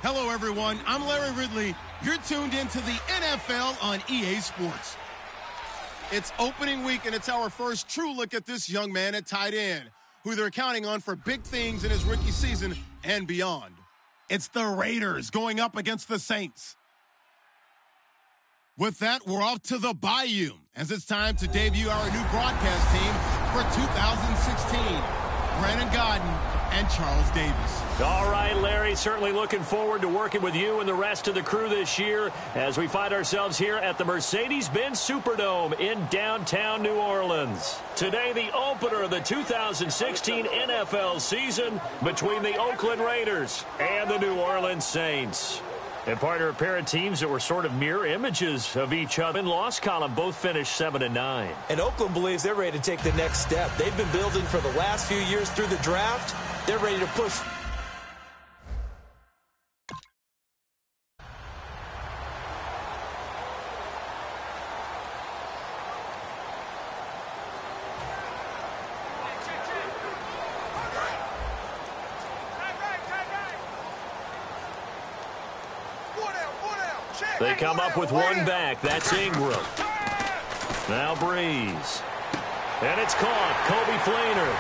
Hello, everyone. I'm Larry Ridley. You're tuned into the NFL on EA Sports. It's opening week, and it's our first true look at this young man at tight end, who they're counting on for big things in his rookie season and beyond. It's the Raiders going up against the Saints. With that, we're off to the Bayou, as it's time to debut our new broadcast team for 2016. Brandon Godden and Charles Davis. All right, Larry, certainly looking forward to working with you and the rest of the crew this year as we find ourselves here at the Mercedes-Benz Superdome in downtown New Orleans. Today, the opener of the 2016 NFL season between the Oakland Raiders and the New Orleans Saints. And partner, a pair of teams that were sort of mirror images of each other. In loss column, both finished 7-9. And Oakland believes they're ready to take the next step. They've been building for the last few years through the draft. They're ready to push. They come up with one back. That's Ingram. Now Breeze. And it's caught. Kobe Fleener.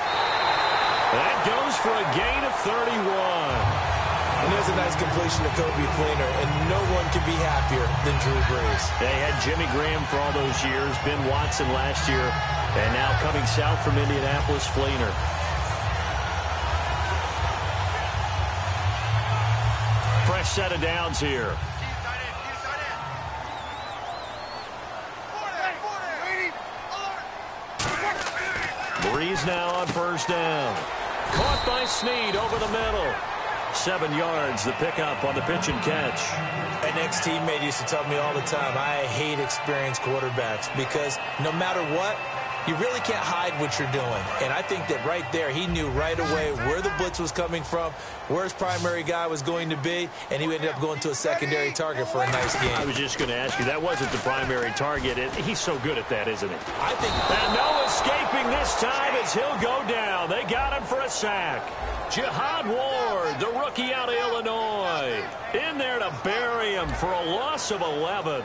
That goes for a gain of 31. And there's a nice completion to Kobe Fleener, and no one can be happier than Drew Brees. They had Jimmy Graham for all those years, Ben Watson last year, and now coming south from Indianapolis, Fleener. Fresh set of downs here. Breeze now on first down. Caught by Snead over the middle. 7 yards, the pickup on the pitch and catch. An ex-teammate used to tell me all the time, I hate experienced quarterbacks because no matter what, you really can't hide what you're doing. And I think that right there, he knew right away where the blitz was coming from, where his primary guy was going to be, and he ended up going to a secondary target for a nice game. I was just going to ask you, that wasn't the primary target. He's so good at that, isn't he? I think. And no escaping this time as he'll go down. They got him for a sack. Jihad Ward, the rookie out of Illinois, in there to bury him for a loss of 11.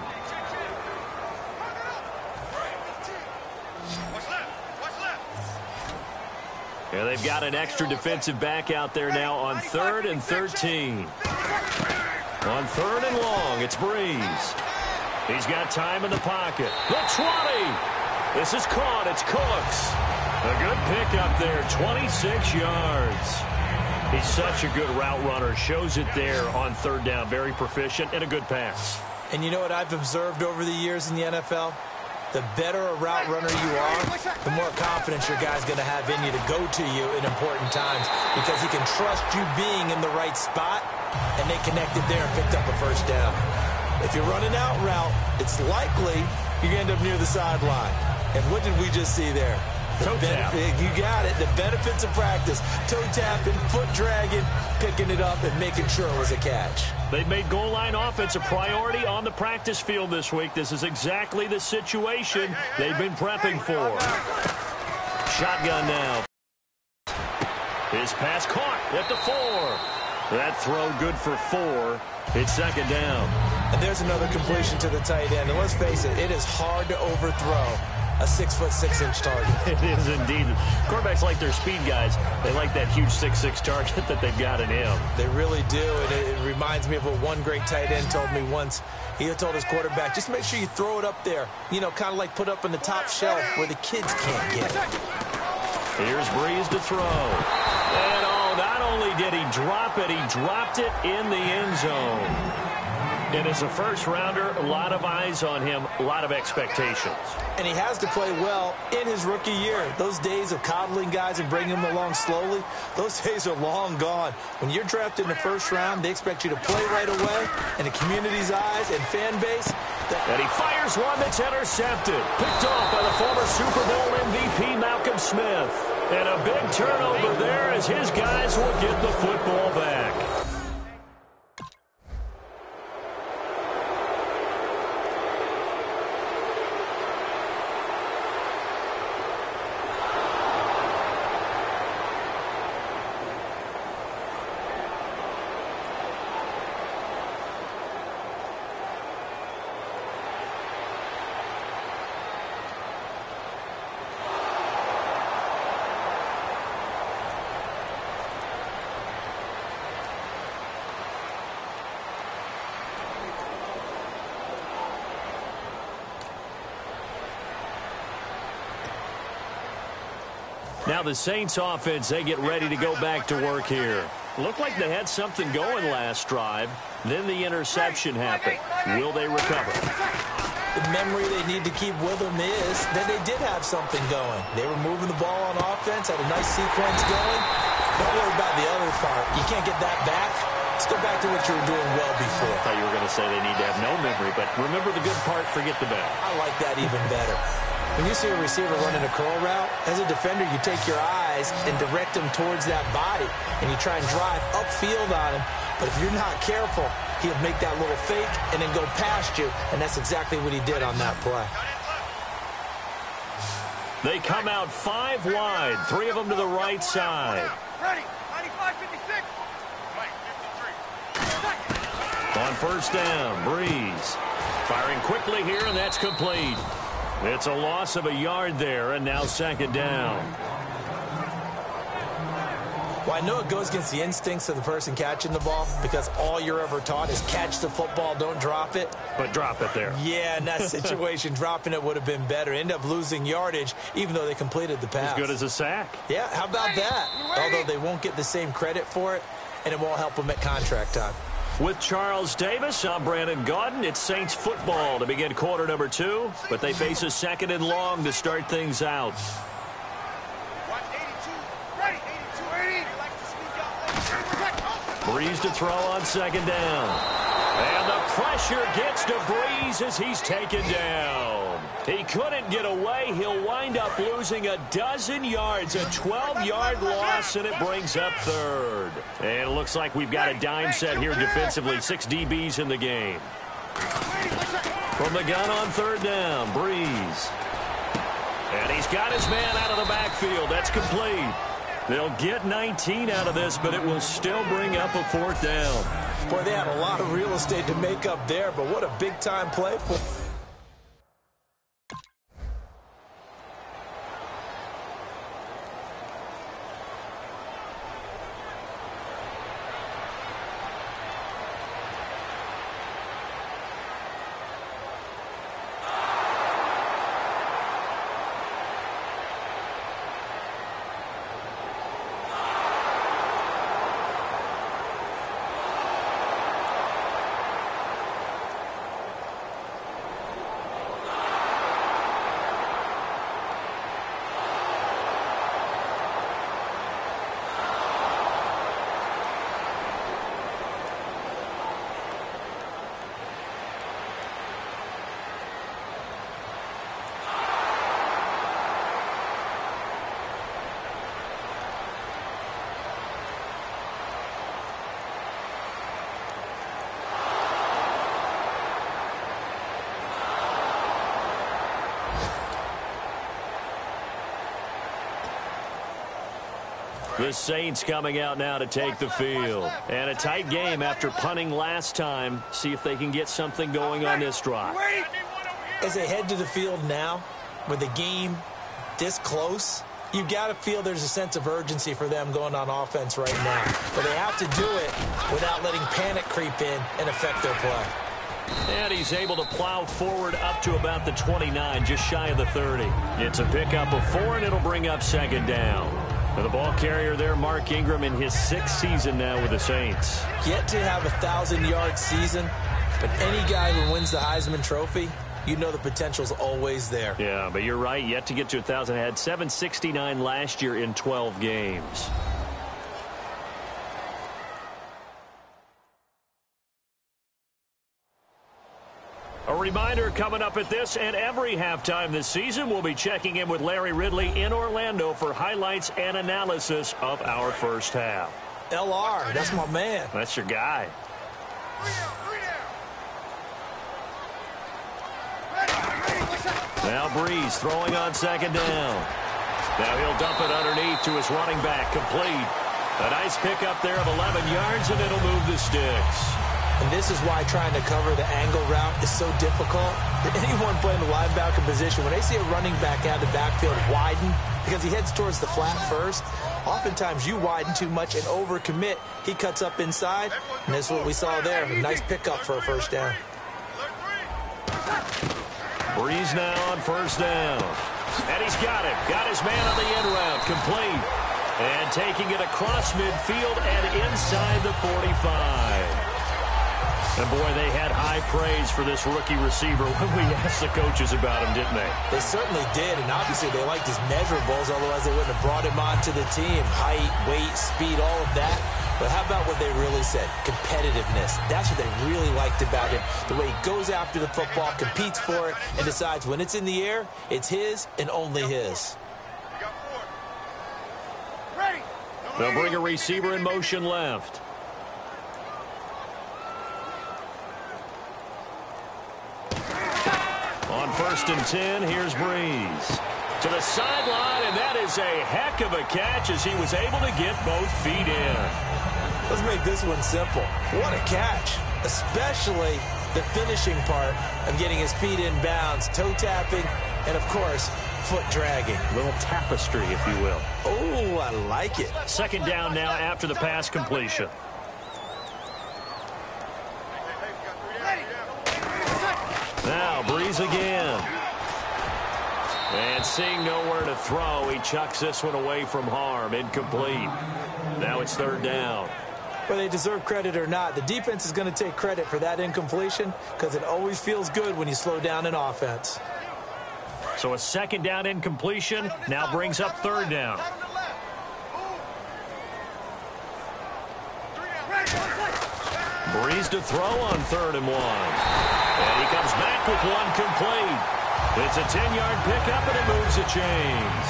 And they've got an extra defensive back out there now on 3rd and 13. On 3rd and long, it's Breeze. He's got time in the pocket. The 20. This is caught. It's Cooks. A good pickup there, 26 yards. He's such a good route runner. Shows it there on 3rd down. Very proficient and a good pass. And you know what I've observed over the years in the NFL? The better a route runner you are, the more confidence your guy's going to have in you to go to you in important times because he can trust you being in the right spot, and they connected there and picked up a first down. If you're running out route, it's likely you're going to end up near the sideline. And what did we just see there? Toe tap. You got it. The benefits of practice. Toe tapping, foot dragging, picking it up, and making sure it was a catch. They've made goal line offense a priority on the practice field this week. This is exactly the situation they've been prepping for. Shotgun now. His pass caught at the 4. That throw good for 4. It's 2nd down. And there's another completion to the tight end. And let's face it, it is hard to overthrow a 6'6" target. It is indeed. Quarterbacks like their speed guys. They like that huge 6'6" target that they've got in him. They really do, and it reminds me of what one great tight end told me once. He told his quarterback, just make sure you throw it up there, you know, kind of like put up in the top shelf where the kids can't get it. Here's Breeze to throw. And not only did he drop it, he dropped it in the end zone. And as a first-rounder, a lot of eyes on him, a lot of expectations. And he has to play well in his rookie year. Those days of coddling guys and bringing them along slowly, those days are long gone. When you're drafted in the first round, they expect you to play right away, and the community's eyes and fan base. And he fires one that's intercepted. Picked off by the former Super Bowl MVP, Malcolm Smith. And a big turnover there as his guys will get the football back. Now the Saints offense, they get ready to go back to work here. Looked like they had something going last drive. Then the interception happened. Will they recover? The memory they need to keep with them is that they did have something going. They were moving the ball on offense, had a nice sequence going. Don't worry about the other part. You can't get that back. Let's go back to what you were doing well before. I thought you were going to say they need to have no memory, but remember the good part, forget the bad. I like that even better. When you see a receiver running a curl route, as a defender, you take your eyes and direct them towards that body, and you try and drive upfield on him. But if you're not careful, he'll make that little fake and then go past you, and that's exactly what he did on that play. They come out 5 wide, 3 of them to the right side. Ready, 95-56. Right, 53. On first down, Breeze. Firing quickly here, and that's complete. It's a loss of a yard there, and now second down. Well, I know it goes against the instincts of the person catching the ball because all you're ever taught is catch the football, don't drop it. But drop it there. Yeah, in that situation, dropping it would have been better. End up losing yardage, even though they completed the pass. As good as a sack. Yeah, how about that? Although they won't get the same credit for it, and it won't help them at contract time. With Charles Davis, I'm Brandon Gaudin. It's Saints football to begin quarter number 2, but they face a second and long to start things out. Breeze to throw on second down. And the pressure gets to Breeze as he's taken down. He couldn't get away. He'll wind up losing a dozen yards, a 12-yard loss, and it brings up third. And it looks like we've got a dime set here defensively. 6 DBs in the game. From the gun on third down, Breeze. And he's got his man out of the backfield. That's complete. They'll get 19 out of this, but it will still bring up a 4th down. Boy, they had a lot of real estate to make up there, but what a big-time play for... The Saints coming out now to take the field. And a tight game after punting last time. See if they can get something going on this drive. As they head to the field now, with the game this close, you've got to feel there's a sense of urgency for them going on offense right now. But they have to do it without letting panic creep in and affect their play. And he's able to plow forward up to about the 29, just shy of the 30. It's a pickup of 4, and it'll bring up second down. And the ball carrier there, Mark Ingram, in his 6th season now with the Saints. Yet to have a 1,000-yard season, but any guy who wins the Heisman Trophy, you know the potential's always there. Yeah, but you're right. Yet to get to 1,000. Had 769 last year in 12 games. A reminder coming up at this and every halftime this season, we'll be checking in with Larry Ridley in Orlando for highlights and analysis of our first half. LR, that's my man. That's your guy. Now Breeze throwing on second down. Now he'll dump it underneath to his running back, complete. A nice pickup there of 11 yards, and it'll move the sticks. And this is why trying to cover the angle route is so difficult. Anyone playing the linebacker position, when they see a running back out of the backfield widen, because he heads towards the flat first, oftentimes you widen too much and overcommit. He cuts up inside, and that's what we saw there. A nice pickup for a first down. Breeze now on first down. And he's got it. Got his man on the end route. Complete. And taking it across midfield and inside the 45. And, boy, they had high praise for this rookie receiver when we asked the coaches about him, didn't they? They certainly did, and obviously they liked his measurables, otherwise they wouldn't have brought him onto the team. Height, weight, speed, all of that. But how about what they really said? Competitiveness. That's what they really liked about him. The way he goes after the football, competes for it, and decides when it's in the air, it's his and only his. They'll bring a receiver in motion left. On 1st and 10, here's Breeze. To the sideline, and that is a heck of a catch as he was able to get both feet in. Let's make this one simple. What a catch, especially the finishing part of getting his feet in bounds, toe tapping, and, of course, foot dragging. A little tapestry, if you will. Oh, I like it. 2nd down now after the pass completion. Now, Breeze again. And seeing nowhere to throw, he chucks this one away from harm. Incomplete. Now it's 3rd down. Whether they deserve credit or not, the defense is going to take credit for that incompletion because it always feels good when you slow down an offense. So a 2nd down incompletion now brings up 3rd down. Breeze to throw on 3rd and 1. And he comes back with one complete. It's a 10-yard pickup, and it moves the chains.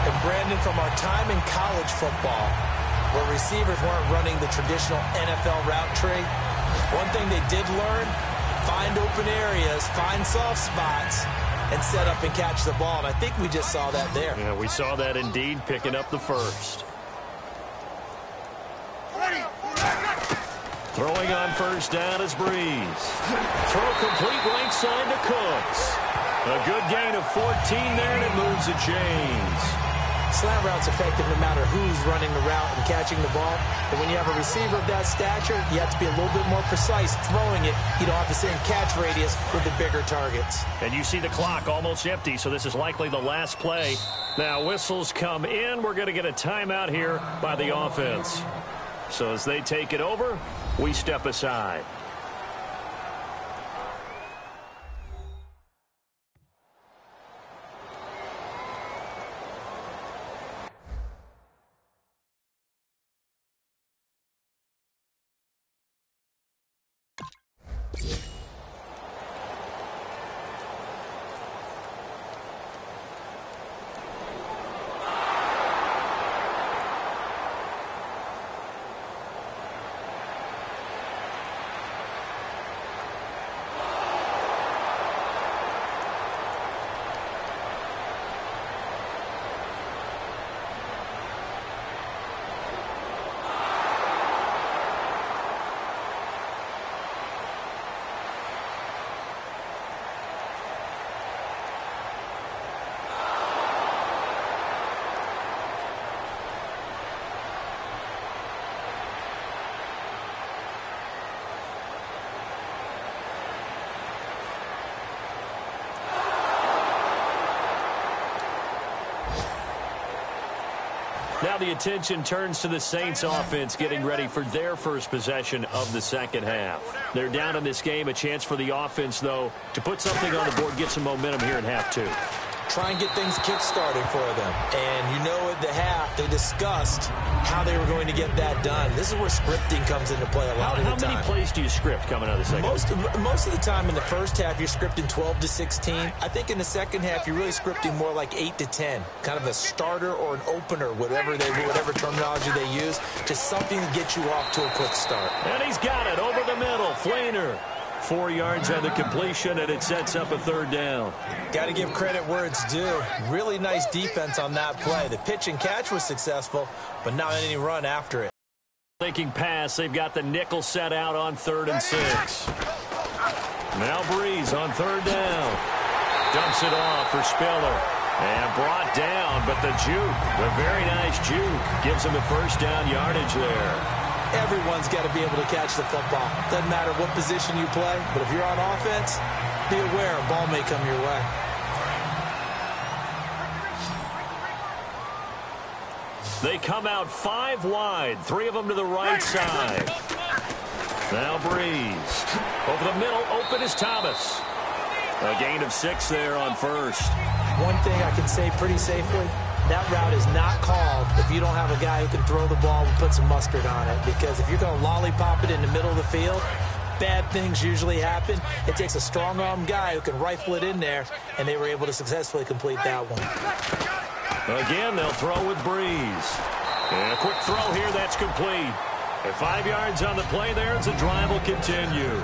And, Brandon, from our time in college football, where receivers weren't running the traditional NFL route tree, one thing they did learn, find open areas, find soft spots, and set up and catch the ball. And I think we just saw that there. Yeah, we saw that indeed, picking up the 1st. Throwing on 1st down is Breeze. Throw complete right side to Cooks. A good gain of 14 there, and it moves the chains. Slant route's effective no matter who's running the route and catching the ball. But when you have a receiver of that stature, you have to be a little bit more precise throwing it. You don't have the same catch radius with the bigger targets. And you see the clock almost empty, so this is likely the last play. Now, whistles come in. We're going to get a timeout here by the offense. So as they take it over, we step aside. Now the attention turns to the Saints offense getting ready for their first possession of the 2nd half. They're down in this game. A chance for the offense, though, to put something on the board, get some momentum here in half 2. Try and get things kick-started for them. And you know at the half, they discussed how they were going to get that done. This is where scripting comes into play a lot of the time. How many plays do you script coming out of the 2nd half? Most of the time in the 1st half, you're scripting 12 to 16. I think in the 2nd half, you're really scripting more like 8 to 10. Kind of a starter or an opener, whatever terminology they use, just something to get you off to a quick start. And he's got it over the middle. Flainer. 4 yards on the completion, and it sets up a 3rd down. Got to give credit where it's due. Really nice defense on that play. The pitch and catch was successful, but not any run after it. Thinking pass, they've got the nickel set out on 3rd and 6. Now Breeze on 3rd down. Dumps it off for Spiller. And brought down, but the juke, the very nice juke, gives him the 1st down yardage there. Everyone's got to be able to catch the football. Doesn't matter what position you play, but if you're on offense, be aware a ball may come your way. They come out 5 wide, 3 of them to the right side. Now Breeze. Over the middle, open is Thomas. A gain of 6 there on first. One thing I can say pretty safely, that route is not called if you don't have a guy who can throw the ball and put some mustard on it. Because if you're going to lollipop it in the middle of the field, bad things usually happen. It takes a strong-arm guy who can rifle it in there, and they were able to successfully complete that one. Again, they'll throw with Breeze. And a quick throw here, that's complete. At 5 yards on the play there, as the drive will continue.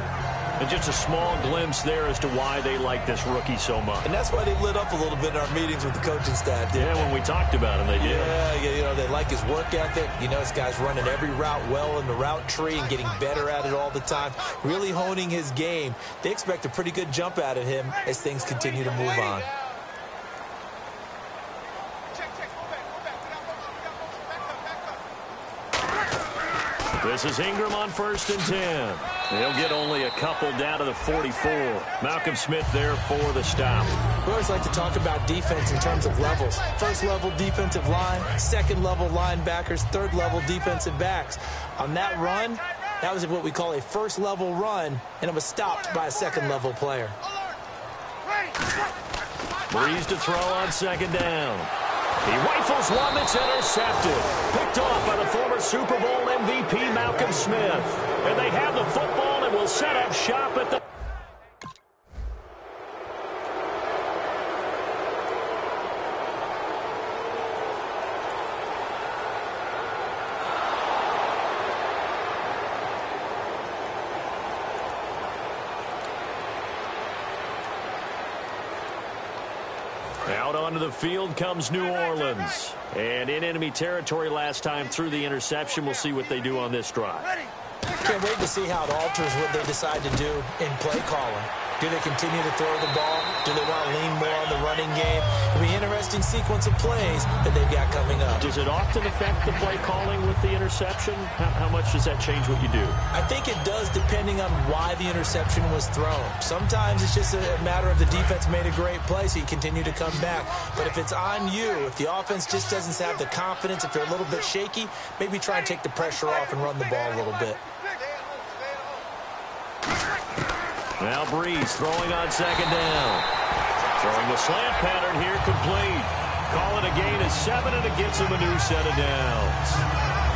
And just a small glimpse there as to why they like this rookie so much. And that's why they lit up a little bit in our meetings with the coaching staff. Yeah, when we talked about him, they did. Yeah, they like his work ethic. This guy's running every route well in the route tree and getting better at it all the time. Really honing his game. They expect a pretty good jump out of him as things continue to move on. This is Ingram on 1st and 10. He'll get only a couple down to the 44. Malcolm Smith there for the stop. We always like to talk about defense in terms of levels. First level defensive line, second level linebackers, third level defensive backs. On that run, that was what we call a first level run, and it was stopped by a second level player. Breeze to throw on 2nd down. He rifles one that's intercepted. Picked off by the former Super Bowl MVP, Malcolm Smith. And they have the football and will set up shop at the... Out onto the field comes New Orleans. And in enemy territory last time through the interception. We'll see what they do on this drive. Can't wait to see how it alters what they decide to do in play calling. Do they continue to throw the ball? Do they want to lean more on the running game? It'll be an interesting sequence of plays that they've got coming up. Does it often affect the play calling with the interception? How much does that change what you do? I think it does, depending on why the interception was thrown. Sometimes it's just a matter of the defense made a great play, so you continue to come back. But if it's on you, if the offense just doesn't have the confidence, if they're a little bit shaky, maybe try and take the pressure off and run the ball a little bit. Now Breeze throwing on 2nd down. Throwing the slant pattern here complete. Call it a gain of 7, and it gets him a new set of downs.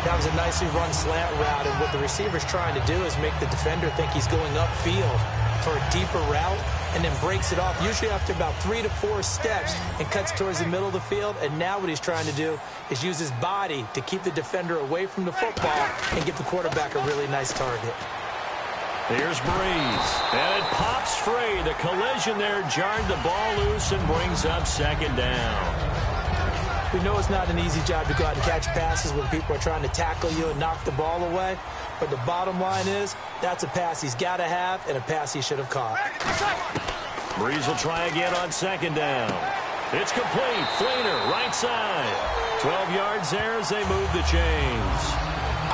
That was a nicely run slant route, and what the receiver's trying to do is make the defender think he's going upfield for a deeper route, and then breaks it off, usually after about 3 to 4 steps, and cuts towards the middle of the field. And now what he's trying to do is use his body to keep the defender away from the football and give the quarterback a really nice target. Here's Breeze, and it pops free. The collision there jarred the ball loose and brings up 2nd down. We know it's not an easy job to go out and catch passes when people are trying to tackle you and knock the ball away. But the bottom line is, that's a pass he's got to have and a pass he should have caught. Breeze will try again on 2nd down. It's complete. Fleener, right side. 12 yards there as they move the chains.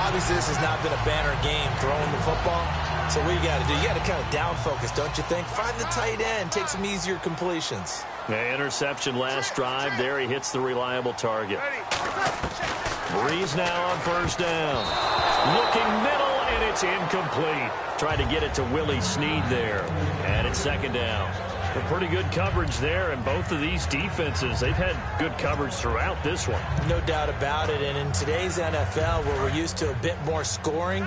Obviously, this has not been a banner game throwing the football. So what you got to do, you got to kind of down focus, don't you think? Find the tight end, take some easier completions. Interception last drive. There he hits the reliable target. Breeze now on 1st down. Looking middle, and it's incomplete. Tried to get it to Willie Snead there. And it's 2nd down. A pretty good coverage there, and both of these defenses, they've had good coverage throughout this one. No doubt about it, and in today's NFL, where we're used to a bit more scoring,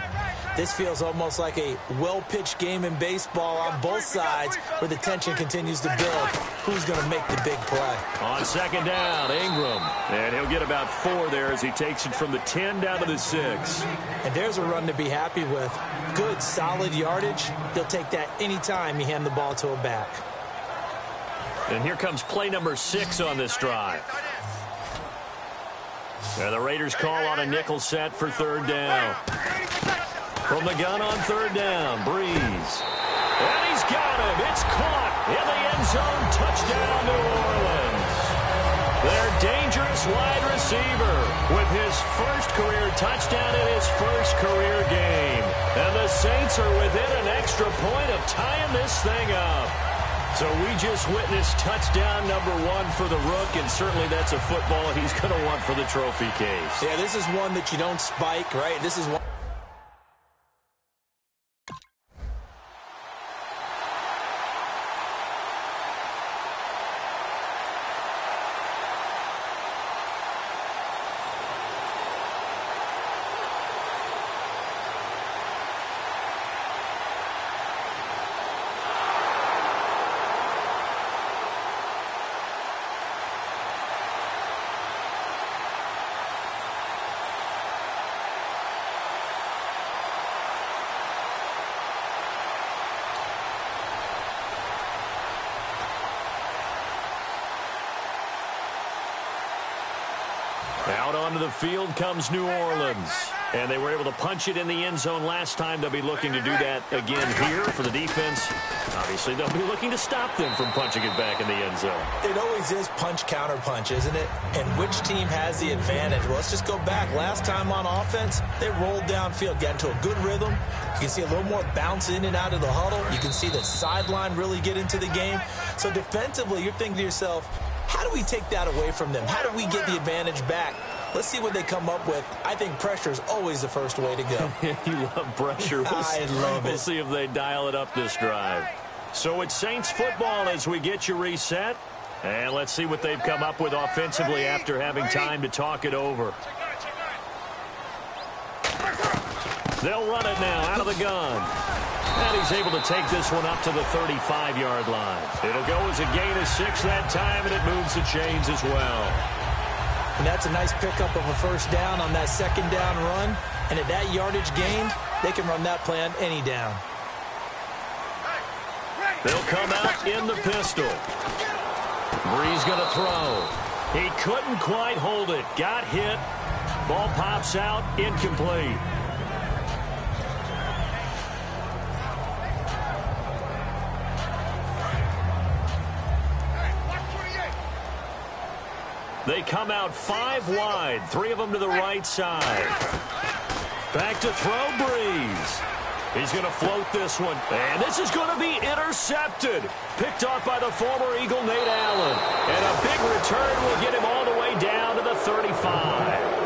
this feels almost like a well-pitched game in baseball on both sides where the tension continues to build. Who's going to make the big play? On 2nd down, Ingram. And he'll get about 4 there as he takes it from the 10 down to the 6. And there's a run to be happy with. Good, solid yardage. He'll take that anytime you hand the ball to a back. And here comes play number 6 on this drive. And the Raiders call on a nickel set for 3rd down. From the gun on 3rd down, Breeze. And he's got him. It's caught in the end zone. Touchdown, New Orleans. Their dangerous wide receiver with his first career touchdown in his first career game. And the Saints are within an extra point of tying this thing up. So we just witnessed touchdown number 1 for the Rook, and certainly that's a football he's going to want for the trophy case. Yeah, this is one that you don't spike, right? This is one. Out onto the field comes New Orleans. And they were able to punch it in the end zone last time. They'll be looking to do that again here for the defense. Obviously, they'll be looking to stop them from punching it back in the end zone. It always is punch-counter-punch, isn't it? And which team has the advantage? Well, let's just go back. Last time on offense, they rolled downfield, got into a good rhythm. You can see a little more bounce in and out of the huddle. You can see the sideline really get into the game. So defensively, you're thinking to yourself, how do we take that away from them? How do we get the advantage back? Let's see what they come up with. I think pressure is always the first way to go. You love pressure. I love it. We'll see if they dial it up this drive. So it's Saints football as we get you reset. And let's see what they've come up with offensively after having time to talk it over. They'll run it now out of the gun. And he's able to take this one up to the 35-yard line. It'll go as a gain of 6 that time, and it moves the chains as well. And that's a nice pickup of a first down on that second down run. And at that yardage gained, they can run that play on any down. They'll come out in the pistol. Bree's going to throw. He couldn't quite hold it. Got hit. Ball pops out. Incomplete. They come out 5 wide, 3 of them to the right side. Back to throw, Breeze. He's going to float this one. And this is going to be intercepted. Picked off by the former Eagle, Nate Allen. And a big return will get him all the way down to the 35.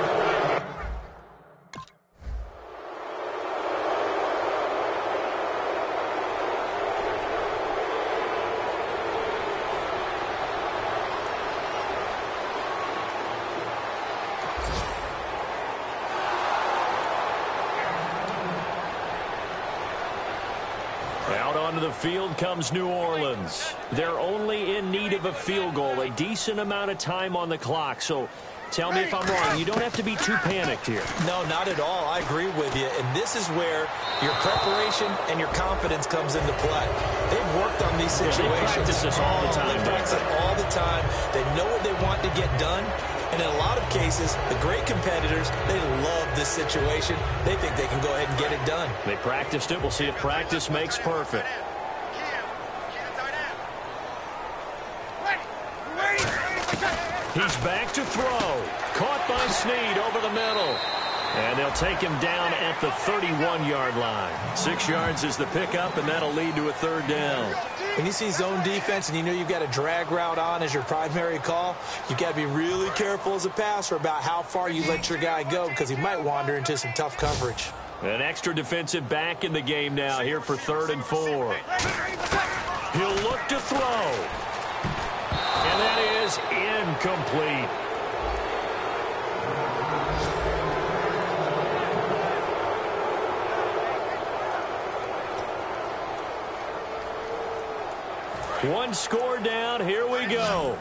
Out onto the field comes New Orleans. They're only in need of a field goal, a decent amount of time on the clock. So tell me if I'm wrong. You don't have to be too panicked here. No, not at all. I agree with you. And this is where your preparation and your confidence comes into play. They've worked on these situations. They practice this all the time. They practice it all the time. They know what they want to get done. And in a lot of cases, the great competitors, they love this situation. They think they can go ahead and get it done. They practiced it. We'll see if practice makes perfect. He's back to throw. Caught by Snead over the middle. And they'll take him down at the 31-yard line. 6 yards is the pickup, and that'll lead to a 3rd down. When you see zone defense and you know you've got a drag route on as your primary call, you've got to be really careful as a passer about how far you let your guy go because he might wander into some tough coverage. An extra defensive back in the game now here for 3rd and 4. He'll look to throw. And that is incomplete. One score down. Here we go.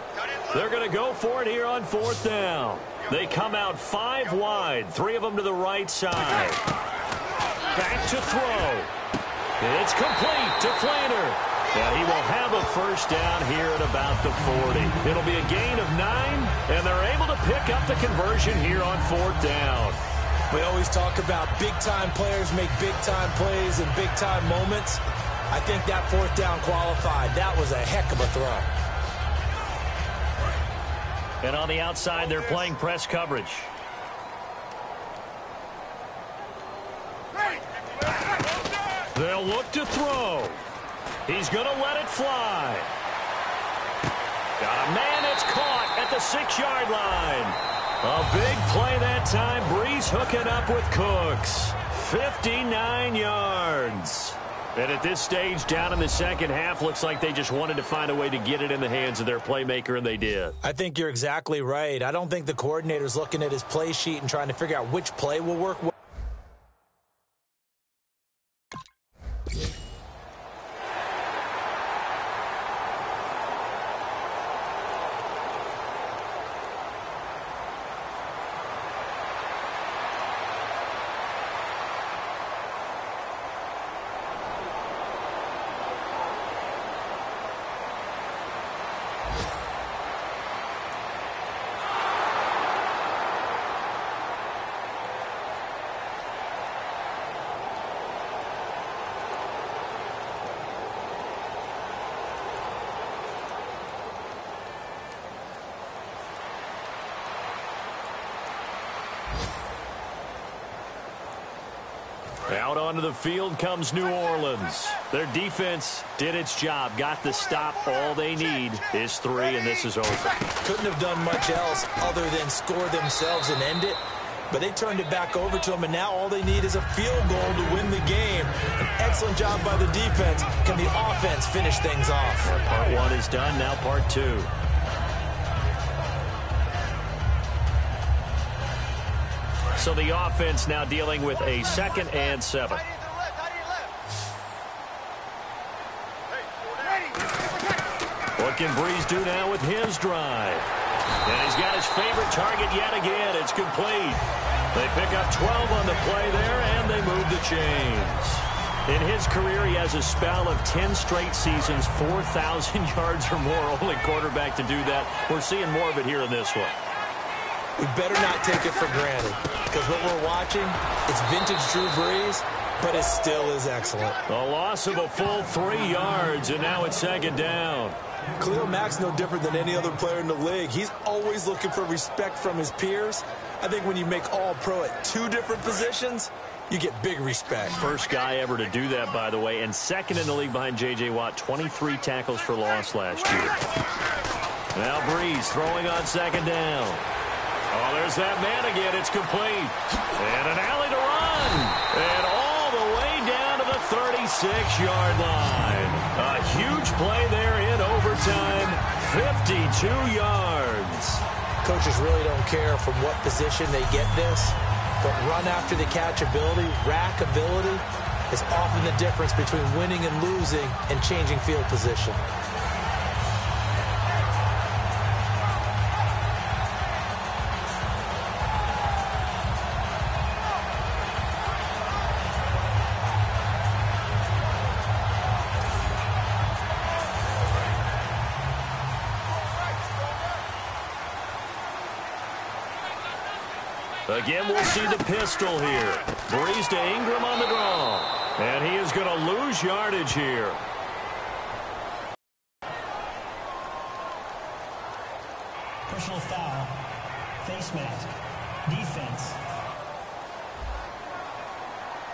They're going to go for it here on 4th down. They come out 5 wide, 3 of them to the right side. Back to throw. It's complete to Flaner. And he will have a first down here at about the 40. It'll be a gain of 9, and they're able to pick up the conversion here on 4th down. We always talk about big-time players make big-time plays in big-time moments. I think that 4th down qualified. That was a heck of a throw. And on the outside, they're playing press coverage. They'll look to throw. He's going to let it fly. Got a man that's caught at the 6-yard line. A big play that time. Breeze hooking up with Cooks. 59 yards. And at this stage, down in the second half, looks like they just wanted to find a way to get it in the hands of their playmaker, and they did. I think you're exactly right. I don't think the coordinator's looking at his play sheet and trying to figure out which play will work well. Out onto the field comes New Orleans. Their defense did its job, got the stop. All they need is 3, and this is over. Couldn't have done much else other than score themselves and end it, but they turned it back over to them, and now all they need is a field goal to win the game. An excellent job by the defense. Can the offense finish things off? Part 1 is done, now part 2. So the offense now dealing with a 2nd and 7. What can Breeze do now with his drive? And he's got his favorite target yet again. It's complete. They pick up 12 on the play there, and they move the chains. In his career, he has a spell of 10 straight seasons, 4,000 yards or more. Only quarterback to do that. We're seeing more of it here in this one. We better not take it for granted, because what we're watching, it's vintage Drew Brees, but it still is excellent. A loss of a full 3 yards, and now it's 2nd down. Khalil Mack's no different than any other player in the league. He's always looking for respect from his peers. I think when you make All-Pro at 2 different positions, you get big respect. First guy ever to do that, by the way, and 2nd in the league behind J.J. Watt, 23 tackles for loss last year. Now Breeze throwing on 2nd down. Oh, there's that man again. It's complete. And an alley to run. And all the way down to the 36-yard line. A huge play there in overtime. 52 yards. Coaches really don't care from what position they get this, but run after the catch ability, rack ability, is often the difference between winning and losing and changing field position. Again, we'll see the pistol here. Breeze to Ingram on the draw. And he is going to lose yardage here. Personal foul. Face mask. Defense.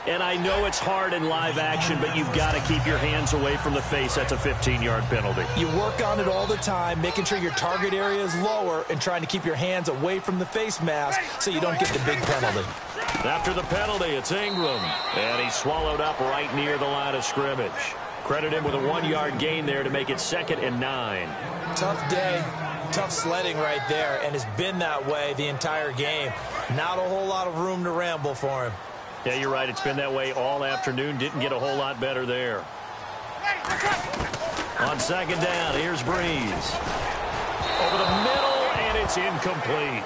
And I know it's hard in live action, but you've got to keep your hands away from the face. That's a 15-yard penalty. You work on it all the time, making sure your target area is lower and trying to keep your hands away from the face mask so you don't get the big penalty. After the penalty, it's Ingram. And he's swallowed up right near the line of scrimmage. Credit him with a 1-yard gain there to make it 2nd and 9. Tough day, tough sledding right there, and it's been that way the entire game. Not a whole lot of room to ramble for him. Yeah, you're right. It's been that way all afternoon. Didn't get a whole lot better there. On 2nd down, here's Breeze. Over the middle, and it's incomplete.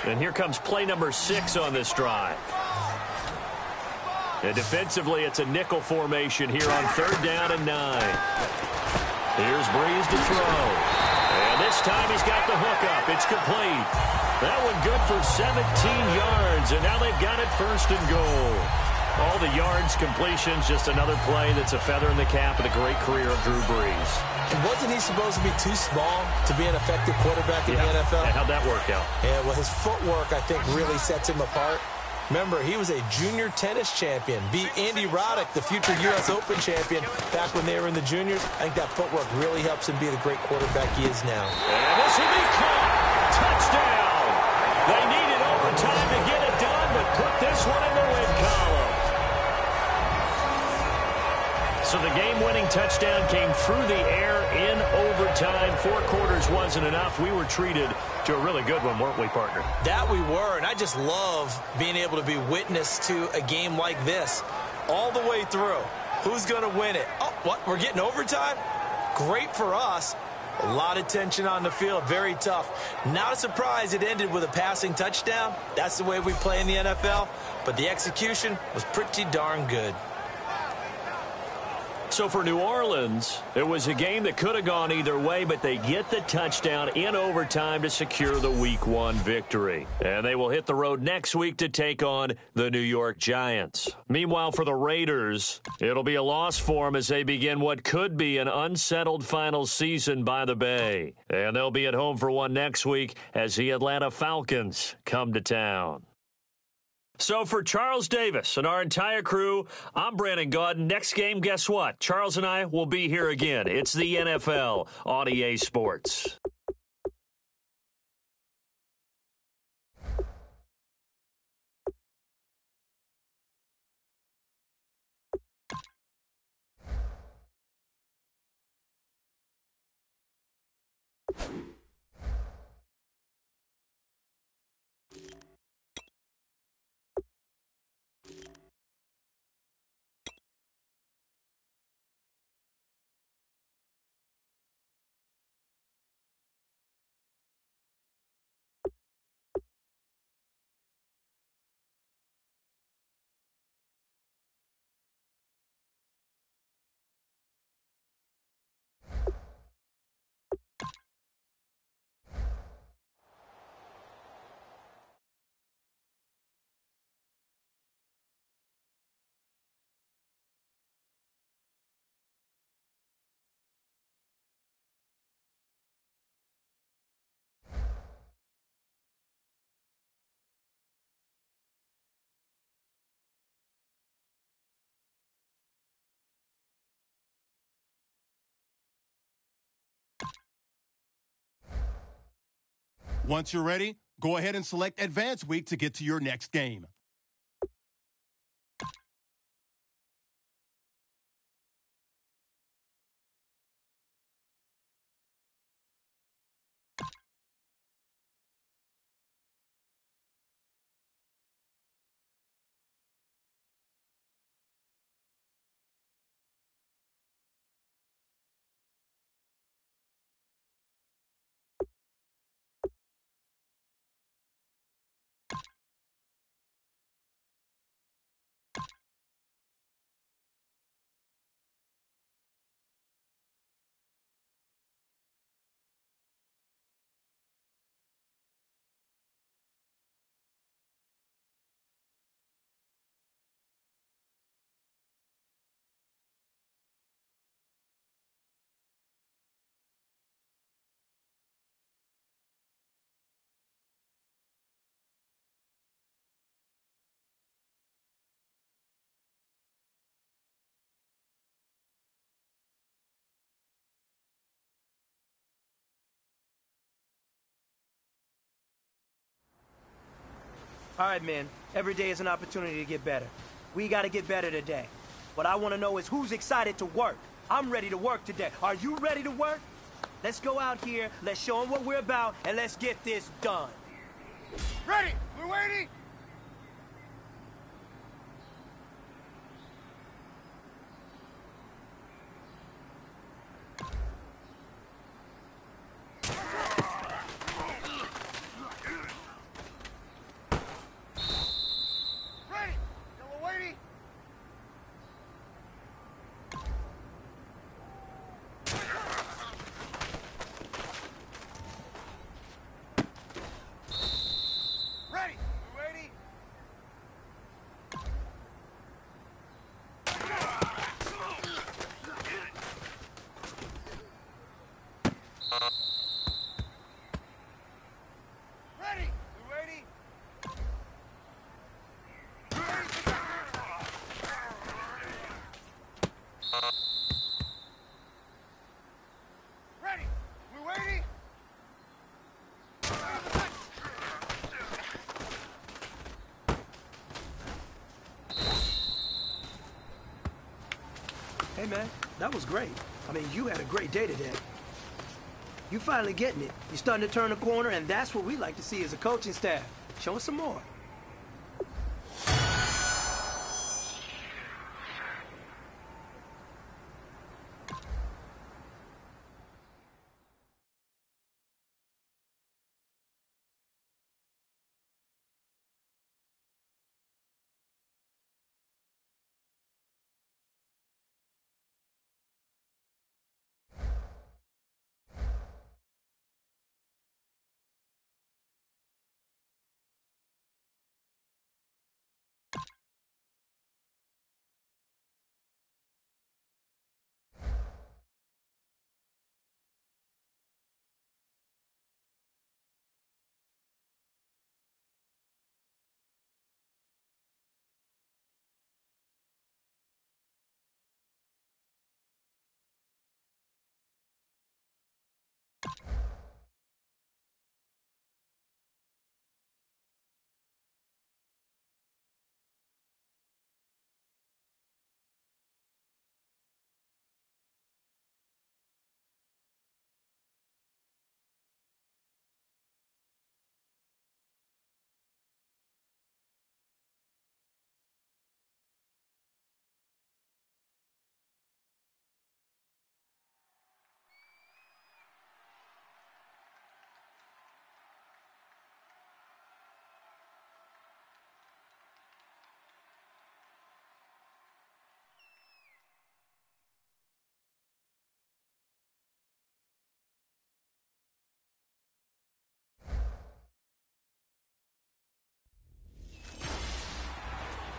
And here comes play number 6 on this drive. And defensively, it's a nickel formation here on 3rd down and 9. Here's Breeze to throw. And this time he's got the hook up. It's complete. That one good for 17 yards, and now they've got it first and goal. All the yards, completions, just another play that's a feather in the cap of the great career of Drew Brees. And wasn't he supposed to be too small to be an effective quarterback in the NFL? Yeah, how'd that work out? Yeah, well, his footwork, I think, really sets him apart. Remember, he was a junior tennis champion, beat Andy Roddick, the future U.S. Open champion, back when they were in the juniors. I think that footwork really helps him be the great quarterback he is now. And this will be caught. Touchdown. They needed overtime to get it done, but put this one in the win column. So the game-winning touchdown came through the air in overtime. 4 quarters wasn't enough. We were treated to a really good one, weren't we, partner? That we were, and I just love being able to be witness to a game like this all the way through. Who's going to win it? Oh, what? We're getting overtime? Great for us. A lot of tension on the field, very tough. Not a surprise it ended with a passing touchdown. That's the way we play in the NFL, but the execution was pretty darn good. So for New Orleans, it was a game that could have gone either way, but they get the touchdown in overtime to secure the Week 1 victory. And they will hit the road next week to take on the New York Giants. Meanwhile, for the Raiders, it'll be a loss for them as they begin what could be an unsettled final season by the Bay. And they'll be at home for one next week as the Atlanta Falcons come to town. So for Charles Davis and our entire crew, I'm Brandon Gaudin. Next game, guess what? Charles and I will be here again. It's the NFL on EA Sports. Once you're ready, go ahead and select Advance Week to get to your next game. All right, man. Every day is an opportunity to get better. We got to get better today. What I want to know is who's excited to work. I'm ready to work today. Are you ready to work? Let's go out here, let's show them what we're about, and let's get this done. Ready! We're waiting! Hey, man, that was great. I mean, you had a great day today. You finally getting it. You're starting to turn the corner, and that's what we like to see as a coaching staff. Show us some more.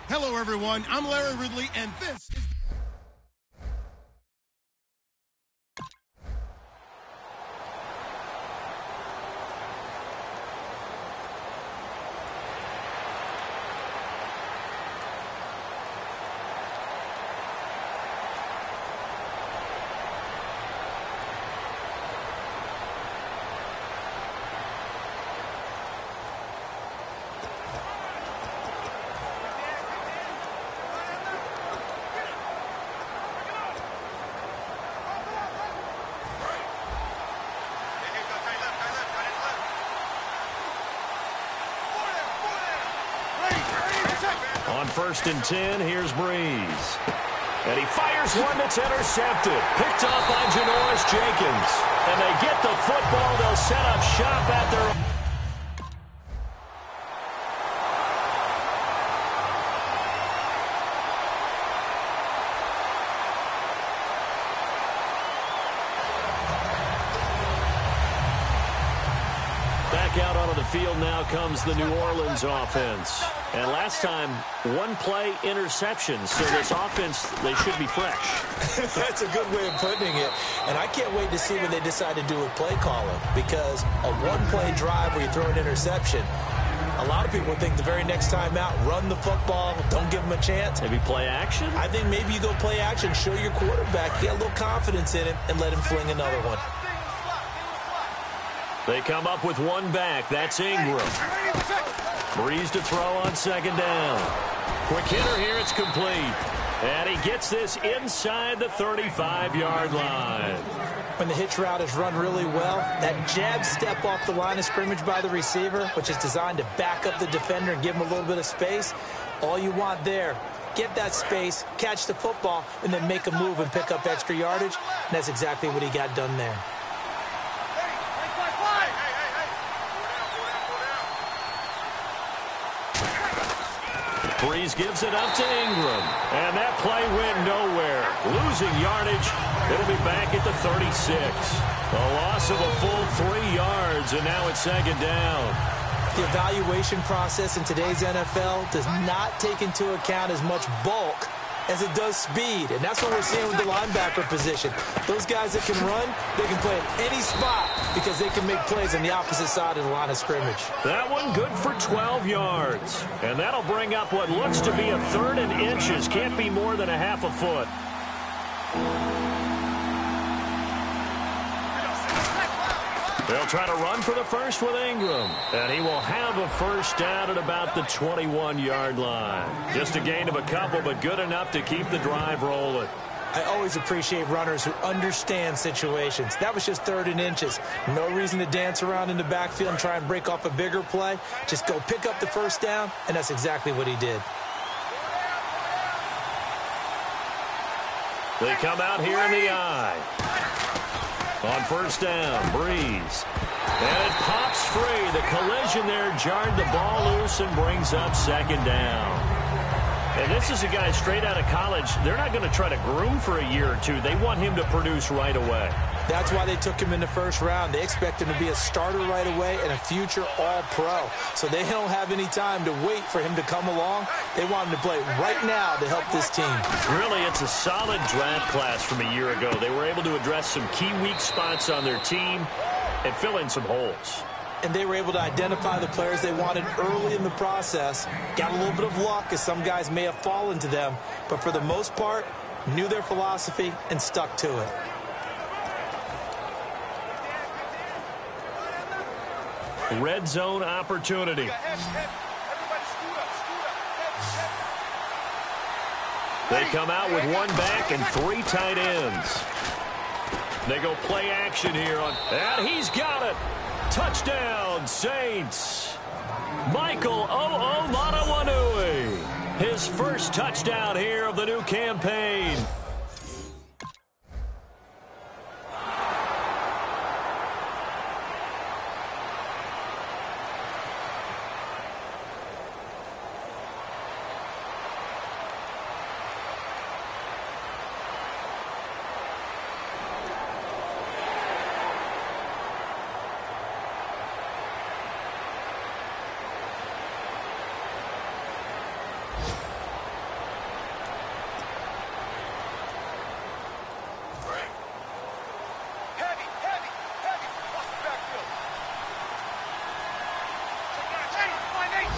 Hello, everyone. I'm Larry Ridley, and this is... On 1st and 10, here's Breeze. And he fires one that's intercepted. Picked off by Janoris Jenkins. And they get the football. They'll set up shop at their... Back out onto the field now comes the New Orleans offense. And last time, one play interception. So this offense, they should be fresh. That's a good way of putting it. And I can't wait to see what they decide to do with play calling. Because a one-play drive where you throw an interception, a lot of people think the very next time out, run the football, don't give them a chance. Maybe play action? I think maybe you go play action, show your quarterback, get a little confidence in him, and let him fling another one. They come up with one back. That's Ingram. Breeze to throw on 2nd down. Quick hitter here. It's complete. And he gets this inside the 35-yard line. When the hitch route is run really well, that jab step off the line of scrimmage by the receiver, which is designed to back up the defender and give him a little bit of space, all you want there, get that space, catch the football, and then make a move and pick up extra yardage. And that's exactly what he got done there. Breeze gives it up to Ingram. And that play went nowhere. Losing yardage. It'll be back at the 36. A loss of a full 3 yards, and now it's 2nd down. The evaluation process in today's NFL does not take into account as much bulk as it does speed, and that's what we're seeing with the linebacker position. Those guys that can run, they can play at any spot because they can make plays on the opposite side of the line of scrimmage. That one good for 12 yards, and that'll bring up what looks to be a 3rd and inches. Can't be more than a half a foot. They'll try to run for the first with Ingram. And he will have a first down at about the 21-yard line. Just a gain of a couple, but good enough to keep the drive rolling. I always appreciate runners who understand situations. That was just 3rd and inches. No reason to dance around in the backfield and try and break off a bigger play. Just go pick up the first down, and that's exactly what he did. They come out here in the eye. On first down, Breeze. And it pops free. The collision there jarred the ball loose and brings up 2nd down. And this is a guy straight out of college. They're not going to try to groom for a year or two. They want him to produce right away. That's why they took him in the 1st round. They expect him to be a starter right away and a future All-Pro. So they don't have any time to wait for him to come along. They want him to play right now to help this team. Really, it's a solid draft class from a year ago. They were able to address some key weak spots on their team and fill in some holes. And they were able to identify the players they wanted early in the process. Got a little bit of luck, as some guys may have fallen to them. But for the most part, knew their philosophy and stuck to it. Red zone opportunity. They come out with 1 back and 3 tight ends. They go play action here on, and he's got it. Touchdown, Saints. Michael O'Manawanui. His first touchdown here of the new campaign.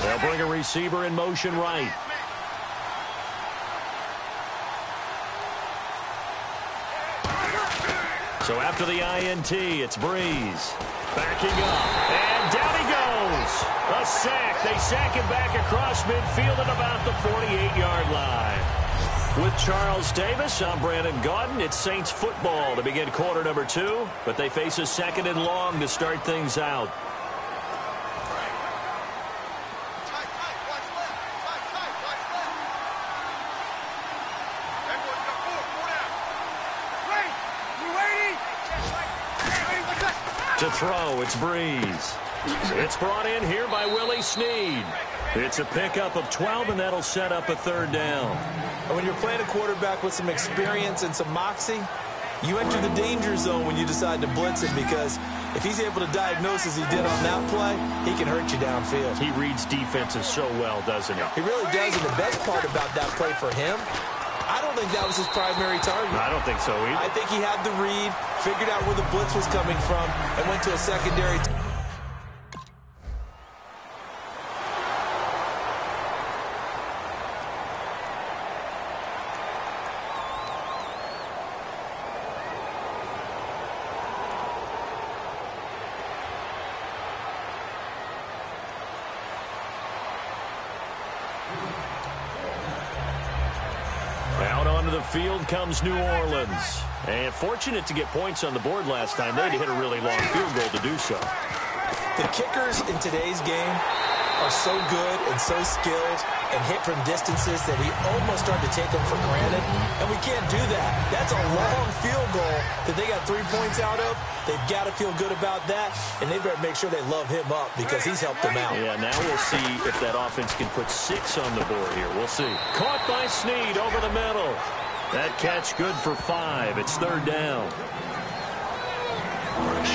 They'll bring a receiver in motion right. So after the INT, it's Breeze. Backing up, and down he goes. A sack. They sack him back across midfield at about the 48-yard line. With Charles Davis, I'm Brandon Gaudin. It's Saints football to begin quarter number 2, but they face a 2nd and long to start things out. To throw, it's Breeze. It's brought in here by Willie Snead. It's a pickup of 12, and that'll set up a 3rd down. When you're playing a quarterback with some experience and some moxie, you enter the danger zone when you decide to blitz him, because if he's able to diagnose as he did on that play, he can hurt you downfield. He reads defenses so well, doesn't he? He really does, and the best part about that play for him, I don't think that was his primary target. I don't think so either. I think he had the read, figured out where the blitz was coming from, and went to a secondary. Out onto the field comes New Orleans. And fortunate to get points on the board last time. They had to hit a really long field goal to do so. The kickers in today's game are so good and so skilled and hit from distances that we almost start to take them for granted. And we can't do that. That's a long field goal that they got 3 points out of. They've got to feel good about that, and they better make sure they love him up because he's helped them out. Yeah, now we'll see if that offense can put 6 on the board here. We'll see. Caught by Snead over the middle. That catch good for 5. It's 3rd down.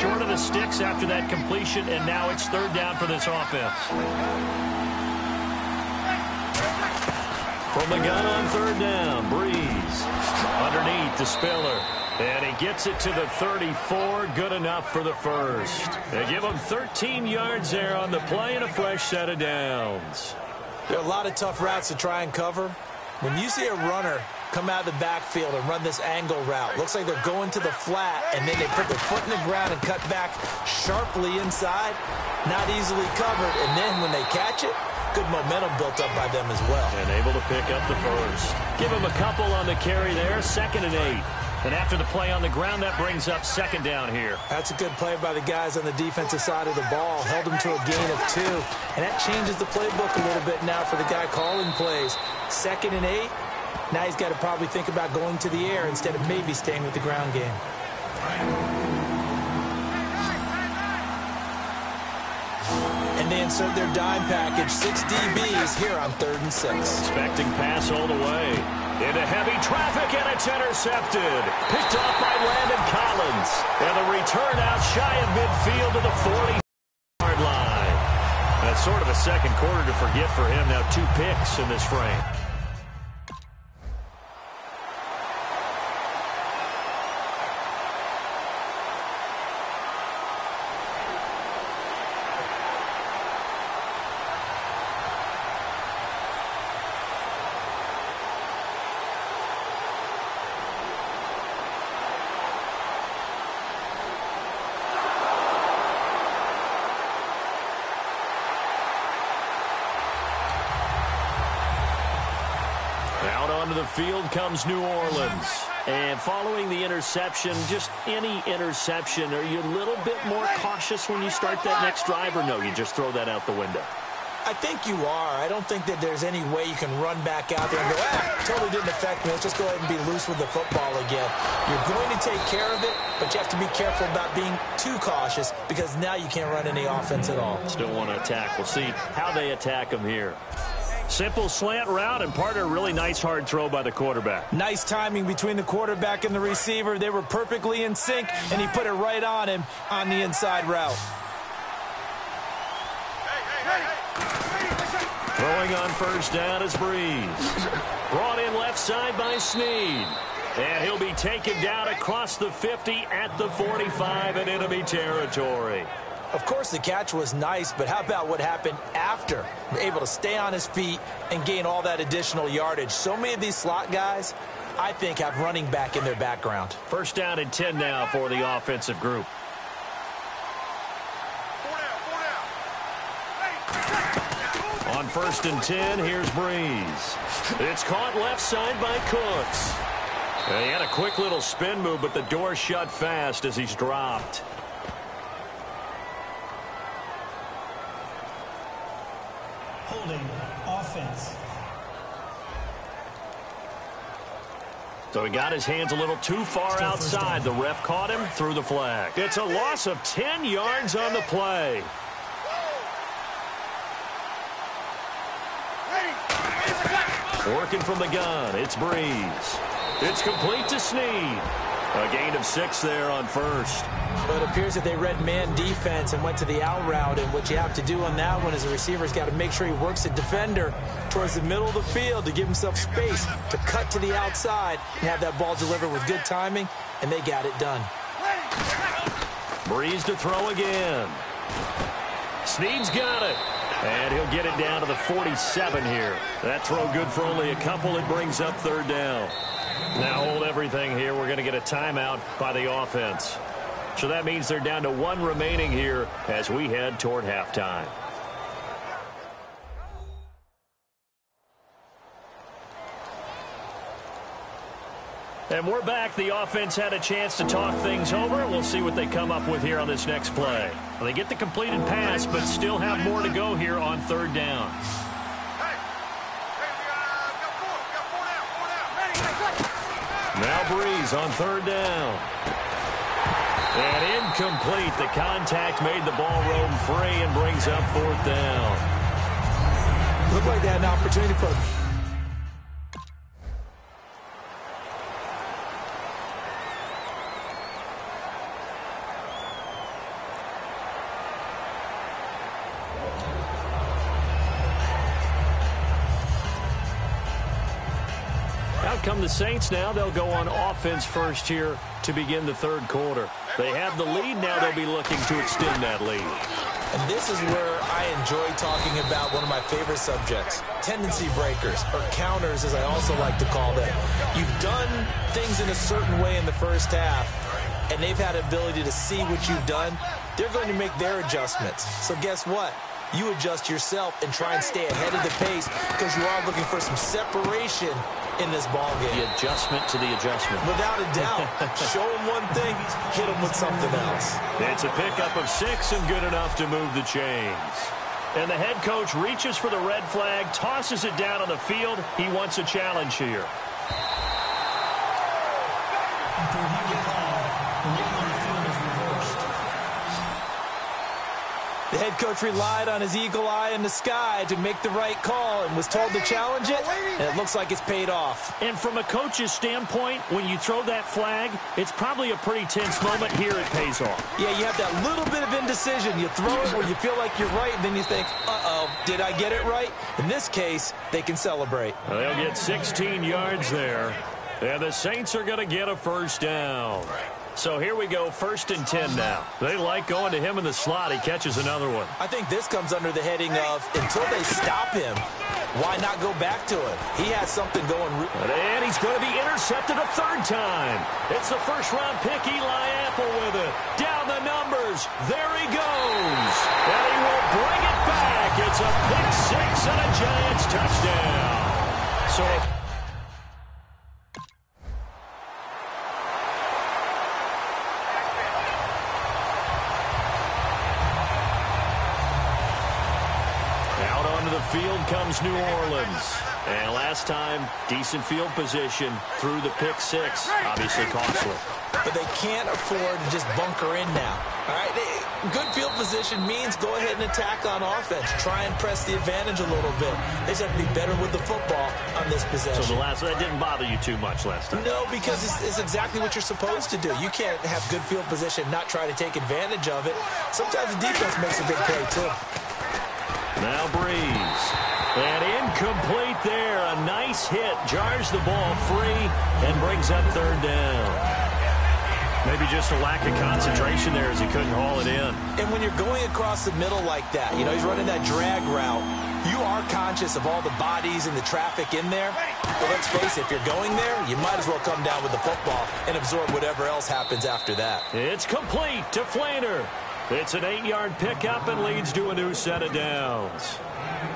Short of the sticks after that completion, and now it's 3rd down for this offense. From the gun on 3rd down, Breeze. Underneath to Spiller. And he gets it to the 34. Good enough for the first. They give him 13 yards there on the play and a fresh set of downs. There are a lot of tough routes to try and cover. When you see a runner come out of the backfield and run this angle route, looks like they're going to the flat, and then they put their foot in the ground and cut back sharply inside, not easily covered, and then when they catch it, Good momentum built up by them as well. And able to pick up the first. Give him a couple on the carry there, 2nd and 8. And after the play on the ground, that brings up 2nd down here. That's a good play by the guys on the defensive side of the ball. Held them to a gain of 2. And that changes the playbook a little bit now for the guy calling plays. 2nd and 8. Now he's got to probably think about going to the air instead of maybe staying with the ground game. And they insert their dime package, 6 DBs here on 3rd and 6. Expecting pass all the way. Into heavy traffic, and it's intercepted. Picked off by Landon Collins. And the return out shy of midfield to the 40-yard line. That's sort of a second quarter to forget for him. Now 2 picks in this frame. Out onto the field comes New Orleans. And following the interception, just any interception, are you a little bit more cautious when you start that next drive, or no, you just throw that out the window? I think you are. I don't think that there's any way you can run back out there and go, totally didn't affect me. Let's just go ahead and be loose with the football again. You're going to take care of it, but you have to be careful about being too cautious because now you can't run any offense at all. Still want to attack. We'll see how they attack him here. Simple slant route, and part of a really nice hard throw by the quarterback. Nice timing between the quarterback and the receiver. They were perfectly in sync, and he put it right on him on the inside route. Throwing on first down is Breeze. Brought in left side by Snead. And he'll be taken down across the 50 at the 45 in enemy territory. Of course, the catch was nice, but how about what happened after? Able to stay on his feet and gain all that additional yardage. So many of these slot guys, I think, have running back in their background. First down and 10 now for the offensive group. On 1st and 10, here's Breeze. It's caught left side by Cooks. And he had a quick little spin move, but the door shut fast as he's dropped. Holding offense. So he got his hands a little too far outside. The ref caught him, threw the flag. It's a loss of 10 yards on the play. Working from the gun, it's Breeze. It's complete to Snead. A gain of 6 there on first. But it appears that they read man defense and went to the out route, and what you have to do on that one is the receiver's got to make sure he works the defender towards the middle of the field to give himself space to cut to the outside and have that ball delivered with good timing, and they got it done. Breeze to throw again. Snead's got it. And he'll get it down to the 47 here. That throw good for only a couple. It brings up 3rd down. Now hold everything here. We're going to get a timeout by the offense. So that means they're down to 1 remaining here as we head toward halftime. And we're back. The offense had a chance to talk things over. We'll see what they come up with here on this next play. Well, they get the completed pass, but still have more to go here on 3rd down. Now Breeze on 3rd down. And incomplete. The contact made the ball roam free and brings up 4th down. Looked like they had an opportunity for Come the Saints now. They'll go on offense first here to begin the 3rd quarter. They have the lead. Now they'll be looking to extend that lead. And this is where I enjoy talking about one of my favorite subjects, tendency breakers, or counters as I also like to call them. You've done things in a certain way in the first half, and they've had ability to see what you've done. They're going to make their adjustments. So guess what? you adjust yourself and try and stay ahead of the pace because you are looking for some separation in this ball game. The adjustment to the adjustment. Without a doubt. Show him one thing, hit him with something else. It's a pickup of 6 and good enough to move the chains. And the head coach reaches for the red flag, tosses it down on the field. He wants a challenge here. After reviewing the call, the looking on the field is reversed. The head coach relied on his eagle eye in the sky to make the right call and was told to challenge it, and it looks like it's paid off. And from a coach's standpoint, when you throw that flag, it's probably a pretty tense moment. Here it pays off. Yeah, you have that little bit of indecision. You throw it where you feel like you're right, and then you think, uh-oh, did I get it right? In this case, they can celebrate. Well, they'll get 16 yards there. And the Saints are going to get a first down. So here we go, 1st and 10 now. They like going to him in the slot. He catches another one. I think this comes under the heading of, until they stop him, why not go back to him? He has something going. And he's going to be intercepted a 3rd time. It's the first-round pick, Eli Apple with it. Down the numbers. There he goes. And he will bring it back. It's a pick 6 and a Giants touchdown. So field comes New Orleans. And last time, decent field position through the pick 6. Obviously costly. But they can't afford to just bunker in now. All right, good field position means go ahead and attack on offense. Try and press the advantage a little bit. They just have to be better with the football on this possession. So that didn't bother you too much last time? No, because it's exactly what you're supposed to do. You can't have good field position, not try to take advantage of it. Sometimes the defense makes a big play, too. Now Breeze. And incomplete there. A nice hit. Jars the ball free and brings up 3rd down. Maybe just a lack of concentration there as he couldn't haul it in. And when you're going across the middle like that, you know, he's running that drag route, you are conscious of all the bodies and the traffic in there. But let's face it, if you're going there, you might as well come down with the football and absorb whatever else happens after that. It's complete to Flainer. It's an 8-yard pickup and leads to a new set of downs.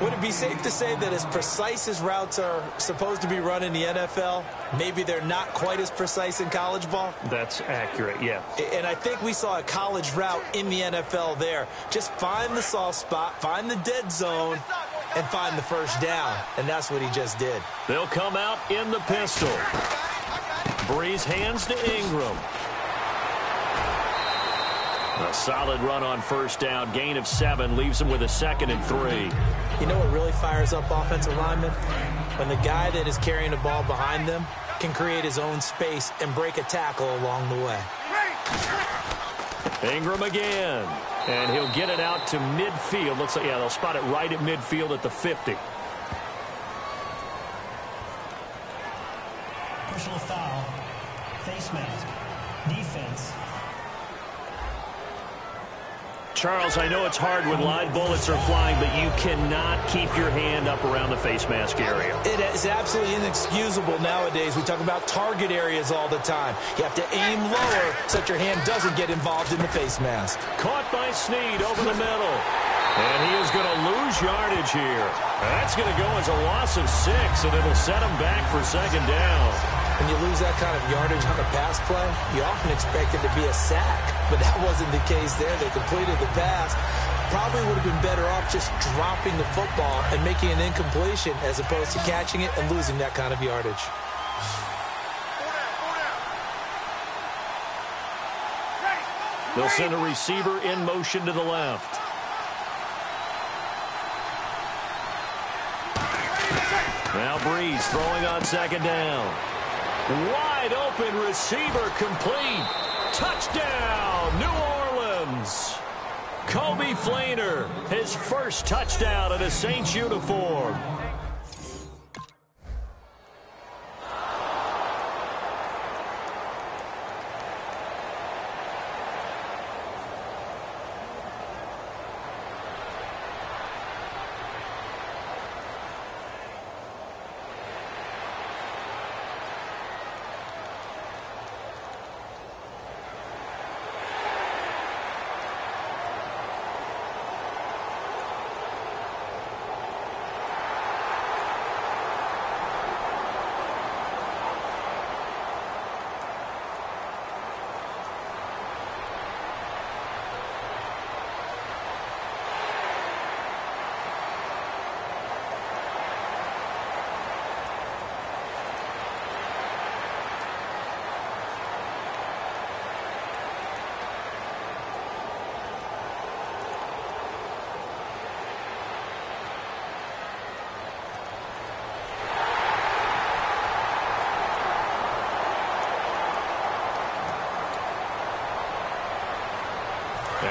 Would it be safe to say that as precise as routes are supposed to be run in the NFL, maybe they're not quite as precise in college ball? That's accurate, yeah. And I think we saw a college route in the NFL there. Just find the soft spot, find the dead zone, and find the first down. And that's what he just did. They'll come out in the pistol. Breeze hands to Ingram. A solid run on first down. Gain of 7 leaves him with a 2nd and 3. You know what really fires up offensive linemen? When the guy that is carrying the ball behind them can create his own space and break a tackle along the way. Ingram again. And he'll get it out to midfield. Looks like, yeah, they'll spot it right at midfield at the 50. Personal foul. Face mask. Defense. Charles, I know it's hard when live bullets are flying, but you cannot keep your hand up around the face mask area. It is absolutely inexcusable nowadays. We talk about target areas all the time. You have to aim lower so that your hand doesn't get involved in the face mask. Caught by Snead over the middle. And he is going to lose yardage here. That's going to go as a loss of 6, and it'll set him back for 2nd down. When you lose that kind of yardage on a pass play, you often expect it to be a sack. But that wasn't the case there. They completed the pass. Probably would have been better off just dropping the football and making an incompletion as opposed to catching it and losing that kind of yardage. They'll send a receiver in motion to the left. Now Breeze throwing on 2nd down. Wide open receiver complete. Touchdown, New Orleans. Kobe Flainer, his first touchdown in a Saints uniform.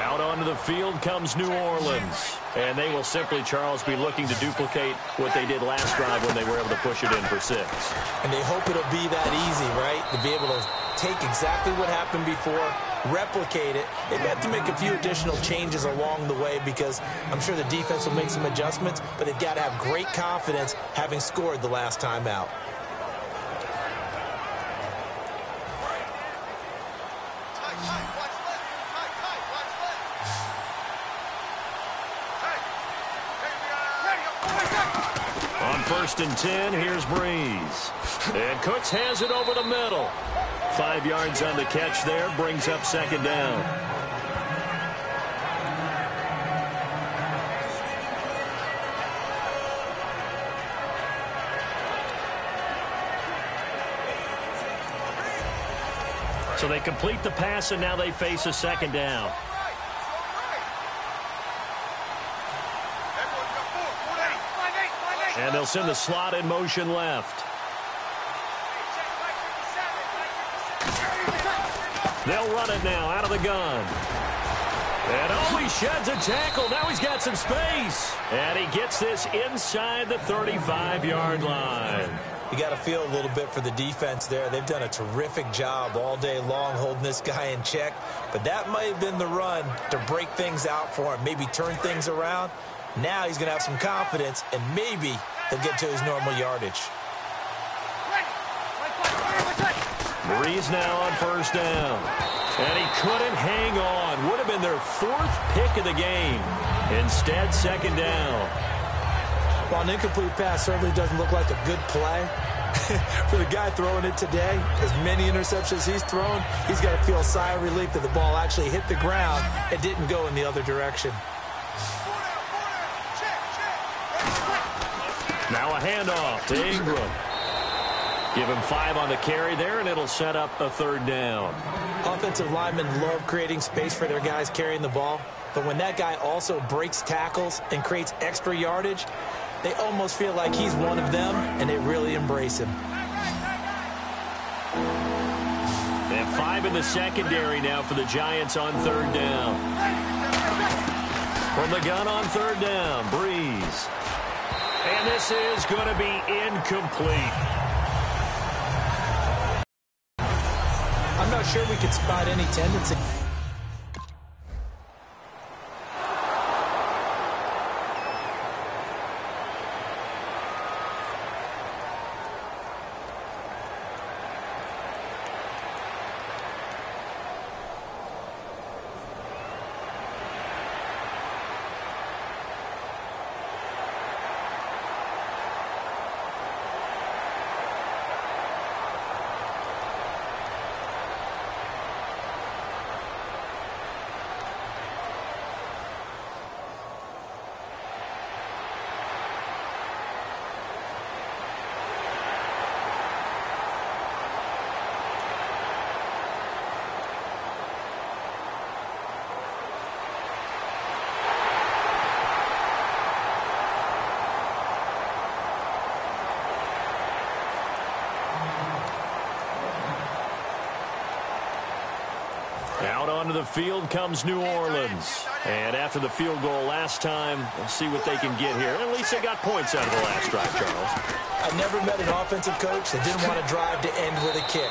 Out onto the field comes New Orleans. And they will simply, Charles, be looking to duplicate what they did last drive when they were able to push it in for 6. And they hope it'll be that easy, right? To be able to take exactly what happened before, replicate it. They've got to make a few additional changes along the way because I'm sure the defense will make some adjustments, but they've got to have great confidence having scored the last time out. On 1st and 10, here's Breeze. And Cooks has it over the middle. 5 yards on the catch there, brings up 2nd down. So they complete the pass, and now they face a 2nd down. And they'll send the slot in motion left. They'll run it now out of the gun. And oh, he sheds a tackle. Now he's got some space. And he gets this inside the 35-yard line. You got to feel a little bit for the defense there. They've done a terrific job all day long holding this guy in check. But that might have been the run to break things out for him, maybe turn things around. Now he's going to have some confidence, and maybe he'll get to his normal yardage. Breeze now on 1st down. And he couldn't hang on. Would have been their 4th pick of the game. Instead, 2nd down. Well, an incomplete pass certainly doesn't look like a good play. For the guy throwing it today, as many interceptions he's thrown, he's got to feel a sigh of relief that the ball actually hit the ground and didn't go in the other direction. Now a handoff to Ingram. Give him 5 on the carry there, and it'll set up a 3rd down. Offensive linemen love creating space for their guys carrying the ball, but when that guy also breaks tackles and creates extra yardage, they almost feel like he's one of them, and they really embrace him. They have 5 in the secondary now for the Giants on 3rd down. From the gun on 3rd down, Breeze. And this is going to be incomplete. I'm not sure we could spot any tendency. Out onto the field comes New Orleans. And after the field goal last time, we'll see what they can get here. At least they got points out of the last drive, Charles. I've never met an offensive coach that didn't want to drive to end with a kick.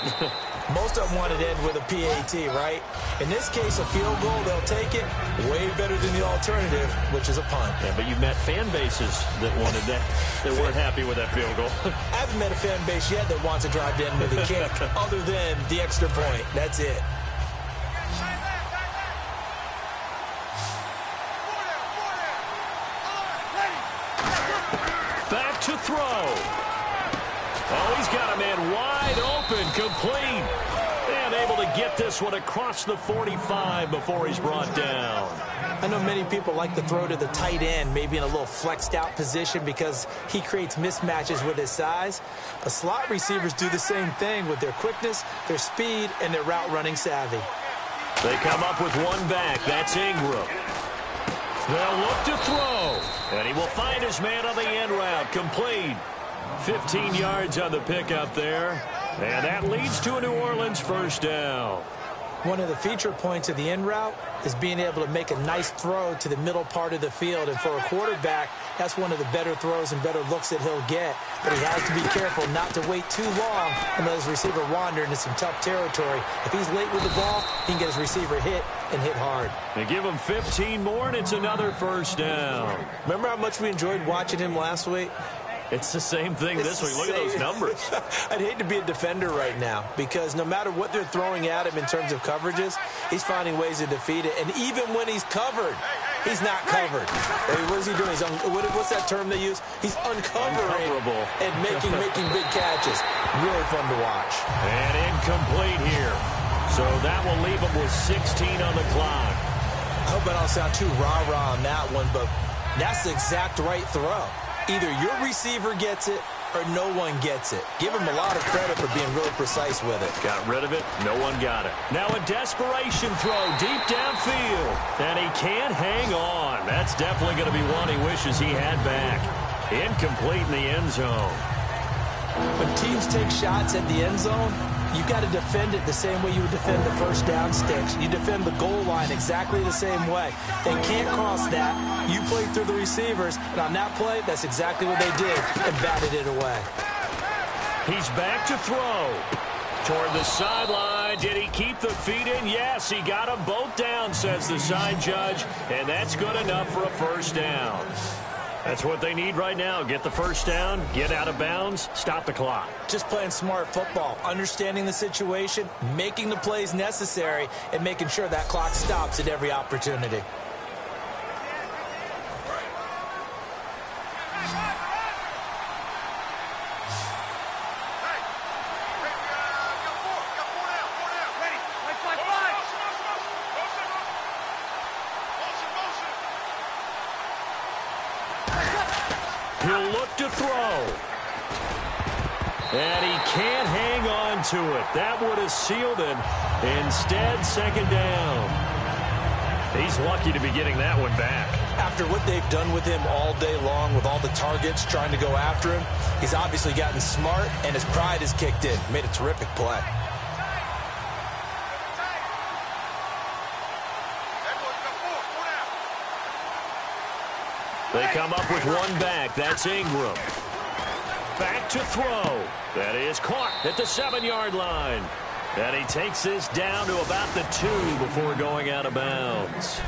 Most of them wanted to end with a PAT, right? In this case, a field goal, they'll take it way better than the alternative, which is a punt. Yeah, but you've met fan bases that wanted that, that weren't happy with that field goal. I haven't met a fan base yet that wants to drive to end with a kick other than the extra point. That's it. Back to throw. Oh, he's got a man wide open, complete. And able to get this one across the 45 before he's brought down. I know many people like to throw to the tight end, maybe in a little flexed out position because he creates mismatches with his size. But slot receivers do the same thing with their quickness, their speed, and their route running savvy. They come up with one back. That's Ingram. They'll look to throw. And he will find his man on the end route. Complete. 15 yards on the pickup there. And that leads to a New Orleans first down. One of the feature points of the in route is being able to make a nice throw to the middle part of the field. And for a quarterback, that's one of the better throws and better looks that he'll get. But he has to be careful not to wait too long and let his receiver wander into some tough territory. If he's late with the ball, he can get his receiver hit and hit hard. They give him 15 more, and it's another first down. Remember how much we enjoyed watching him last week? It's the same thing this week. Look at those numbers. I'd hate to be a defender right now because no matter what they're throwing at him in terms of coverages, he's finding ways to defeat it. And even when he's covered, he's not covered. What is he doing? What's that term they use? He's uncovering and making big catches. Really fun to watch. And incomplete here. So that will leave him with 16 on the clock. I hope I don't sound too rah-rah on that one, but that's the exact right throw. Either your receiver gets it or no one gets it. Give him a lot of credit for being really precise with it. Got rid of it. No one got it. Now a desperation throw deep downfield. And he can't hang on. That's definitely going to be one he wishes he had back. Incomplete in the end zone. When teams take shots at the end zone, you've got to defend it the same way you would defend the first down sticks. You defend the goal line exactly the same way. They can't cross that. You play through the receivers, and on that play, that's exactly what they did and batted it away. He's back to throw. Toward the sideline. Did he keep the feet in? Yes, he got them both down, says the side judge, and that's good enough for a first down. That's what they need right now. Get the first down, get out of bounds, stop the clock. Just playing smart football, understanding the situation, making the plays necessary, and making sure that clock stops at every opportunity. He'll look to throw. And he can't hang on to it. That would have sealed it. Instead, second down. He's lucky to be getting that one back. After what they've done with him all day long with all the targets trying to go after him, he's obviously gotten smart and his pride has kicked in. Made a terrific play. They come up with one back. That's Ingram. Back to throw. That is caught at the 7-yard line. And he takes this down to about the 2 before going out of bounds.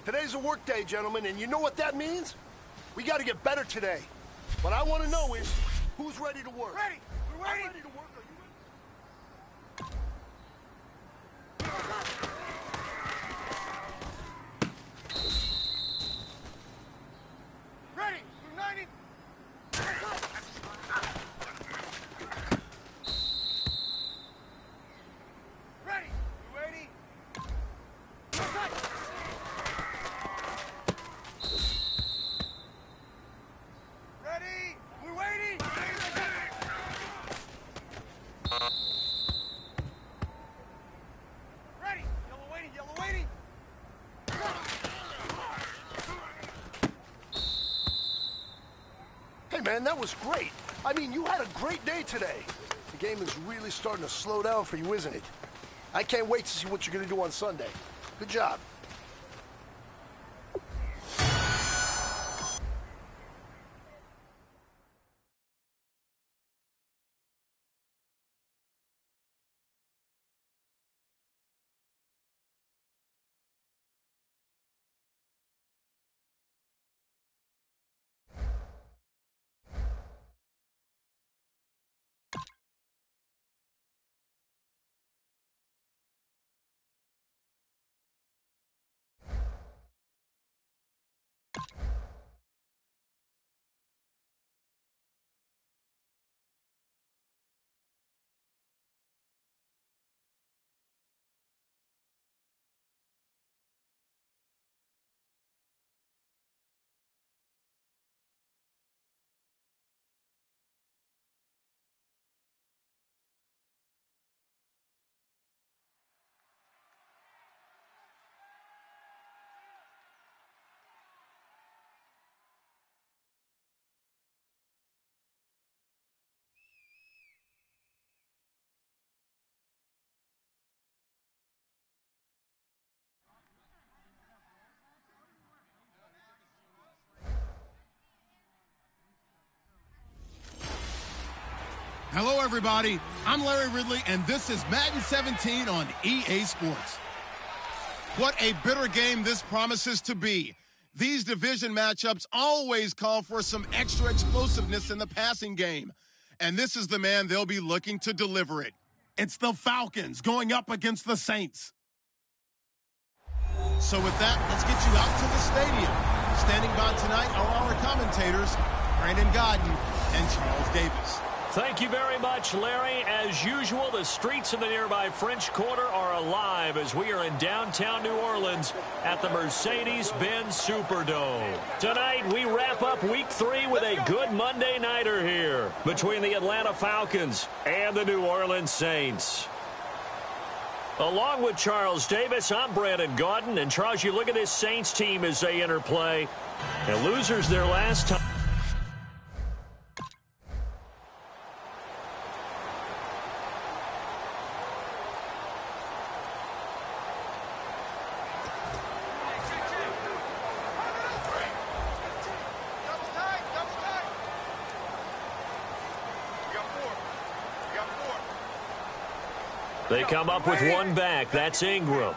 Today's a work day, gentlemen, and you know what that means? We got to get better today. What I want to know is, who's ready to work? Ready! We're ready! I'm ready to work. Are you ready? Ready! 90! man. That was great. I mean, you had a great day today. The game is really starting to slow down for you, isn't it? I can't wait to see what you're going to do on Sunday. Good job. Hello, everybody. I'm Larry Ridley, and this is Madden 17 on EA Sports. What a bitter game this promises to be. These division matchups always call for some extra explosiveness in the passing game, and this is the man they'll be looking to deliver it. It's the Falcons going up against the Saints. So with that, let's get you out to the stadium. Standing by tonight are our commentators, Brandon Godden and Charles Davis. Thank you very much, Larry. As usual, the streets in the nearby French Quarter are alive as we are in downtown New Orleans at the Mercedes-Benz Superdome. Tonight, we wrap up Week 3 with a good Monday nighter here between the Atlanta Falcons and the New Orleans Saints. Along with Charles Davis, I'm Brandon Godden. And, Charles, you look at this Saints team as they interplay. And losers their last time. They come up with one back. That's Ingram.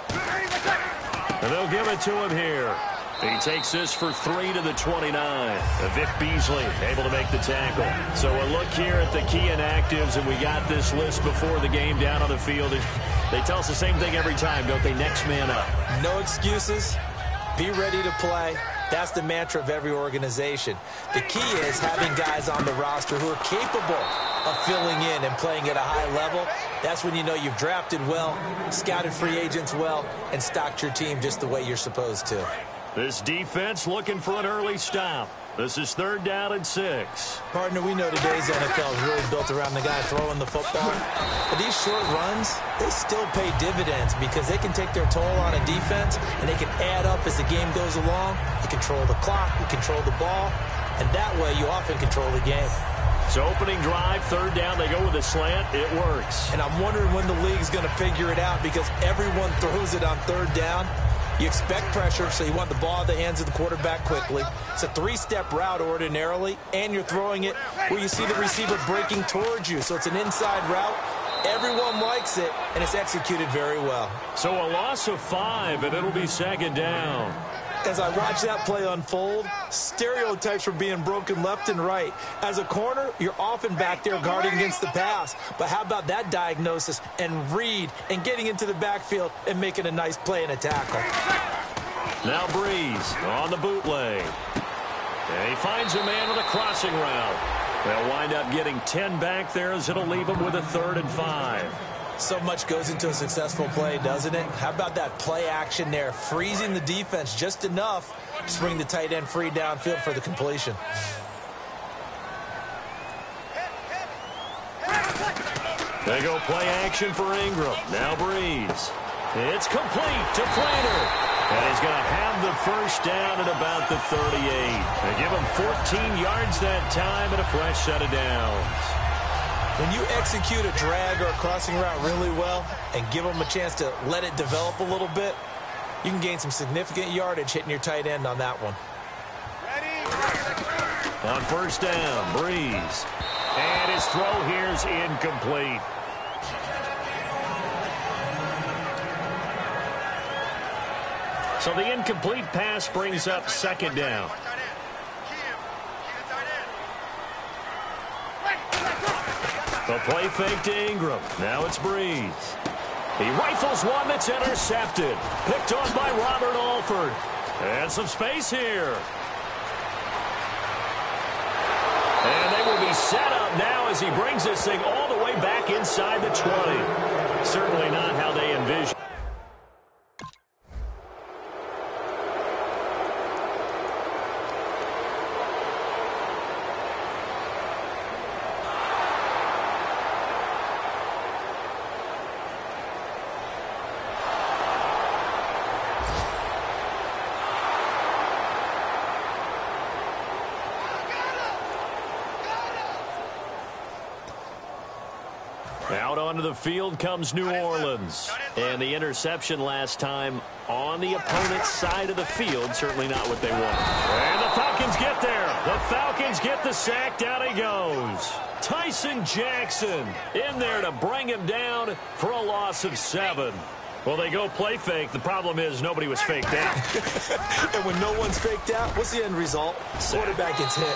And they'll give it to him here. He takes this for 3 to the 29. Vic Beasley able to make the tackle. So a look here at the key inactives, and we got this list before the game down on the field. They tell us the same thing every time, don't they? Next man up. No excuses. Be ready to play. That's the mantra of every organization. The key is having guys on the roster who are capable of filling in and playing at a high level. That's when you know you've drafted well, scouted free agents well, and stocked your team just the way you're supposed to. This defense looking for an early stop. This is 3rd down and 6. Partner, we know today's NFL is really built around the guy throwing the football. But these short runs, they still pay dividends because they can take their toll on a defense, and they can add up as the game goes along. You control the clock, you control the ball, and that way you often control the game. So opening drive, 3rd down, they go with a slant. It works. And I'm wondering when the league's going to figure it out because everyone throws it on 3rd down. You expect pressure, so you want the ball in the hands of the quarterback quickly. It's a 3-step route ordinarily, and you're throwing it where you see the receiver breaking towards you. So it's an inside route. Everyone likes it, and it's executed very well. So a loss of 5, and it'll be 2nd down. As I watch that play unfold, stereotypes were being broken left and right. As a corner, you're often back there guarding against the pass. But how about that diagnosis and read and getting into the backfield and making a nice play and a tackle? Now Breeze on the bootleg. And he finds a man with a crossing route. They'll wind up getting 10 back there as it'll leave them with a 3rd and 5. So much goes into a successful play, doesn't it? How about that play action there? Freezing the defense just enough to bring the tight end free downfield for the completion. They go play action for Ingram. Now Breeze. It's complete to Flanner. And he's going to have the first down at about the 38. They give him 14 yards that time and a fresh set of downs. When you execute a drag or a crossing route really well and give them a chance to let it develop a little bit, you can gain some significant yardage hitting your tight end on that one. On first down, Breeze. And his throw here is incomplete. So the incomplete pass brings up second down. The play fake to Ingram. Now it's Breeze. He rifles one that's intercepted. Picked on by Robert Alford. And some space here. And they will be set up now as he brings this thing all the way back inside the 20. Certainly not how they envisioned. Out onto the field comes New Orleans. And the interception last time on the opponent's side of the field, certainly not what they want. And the Falcons get there. The Falcons get the sack. Down he goes. Tyson Jackson in there to bring him down for a loss of 7. Well, they go play fake. The problem is nobody was faked out. And when no one's faked out, what's the end result? Quarterback gets hit.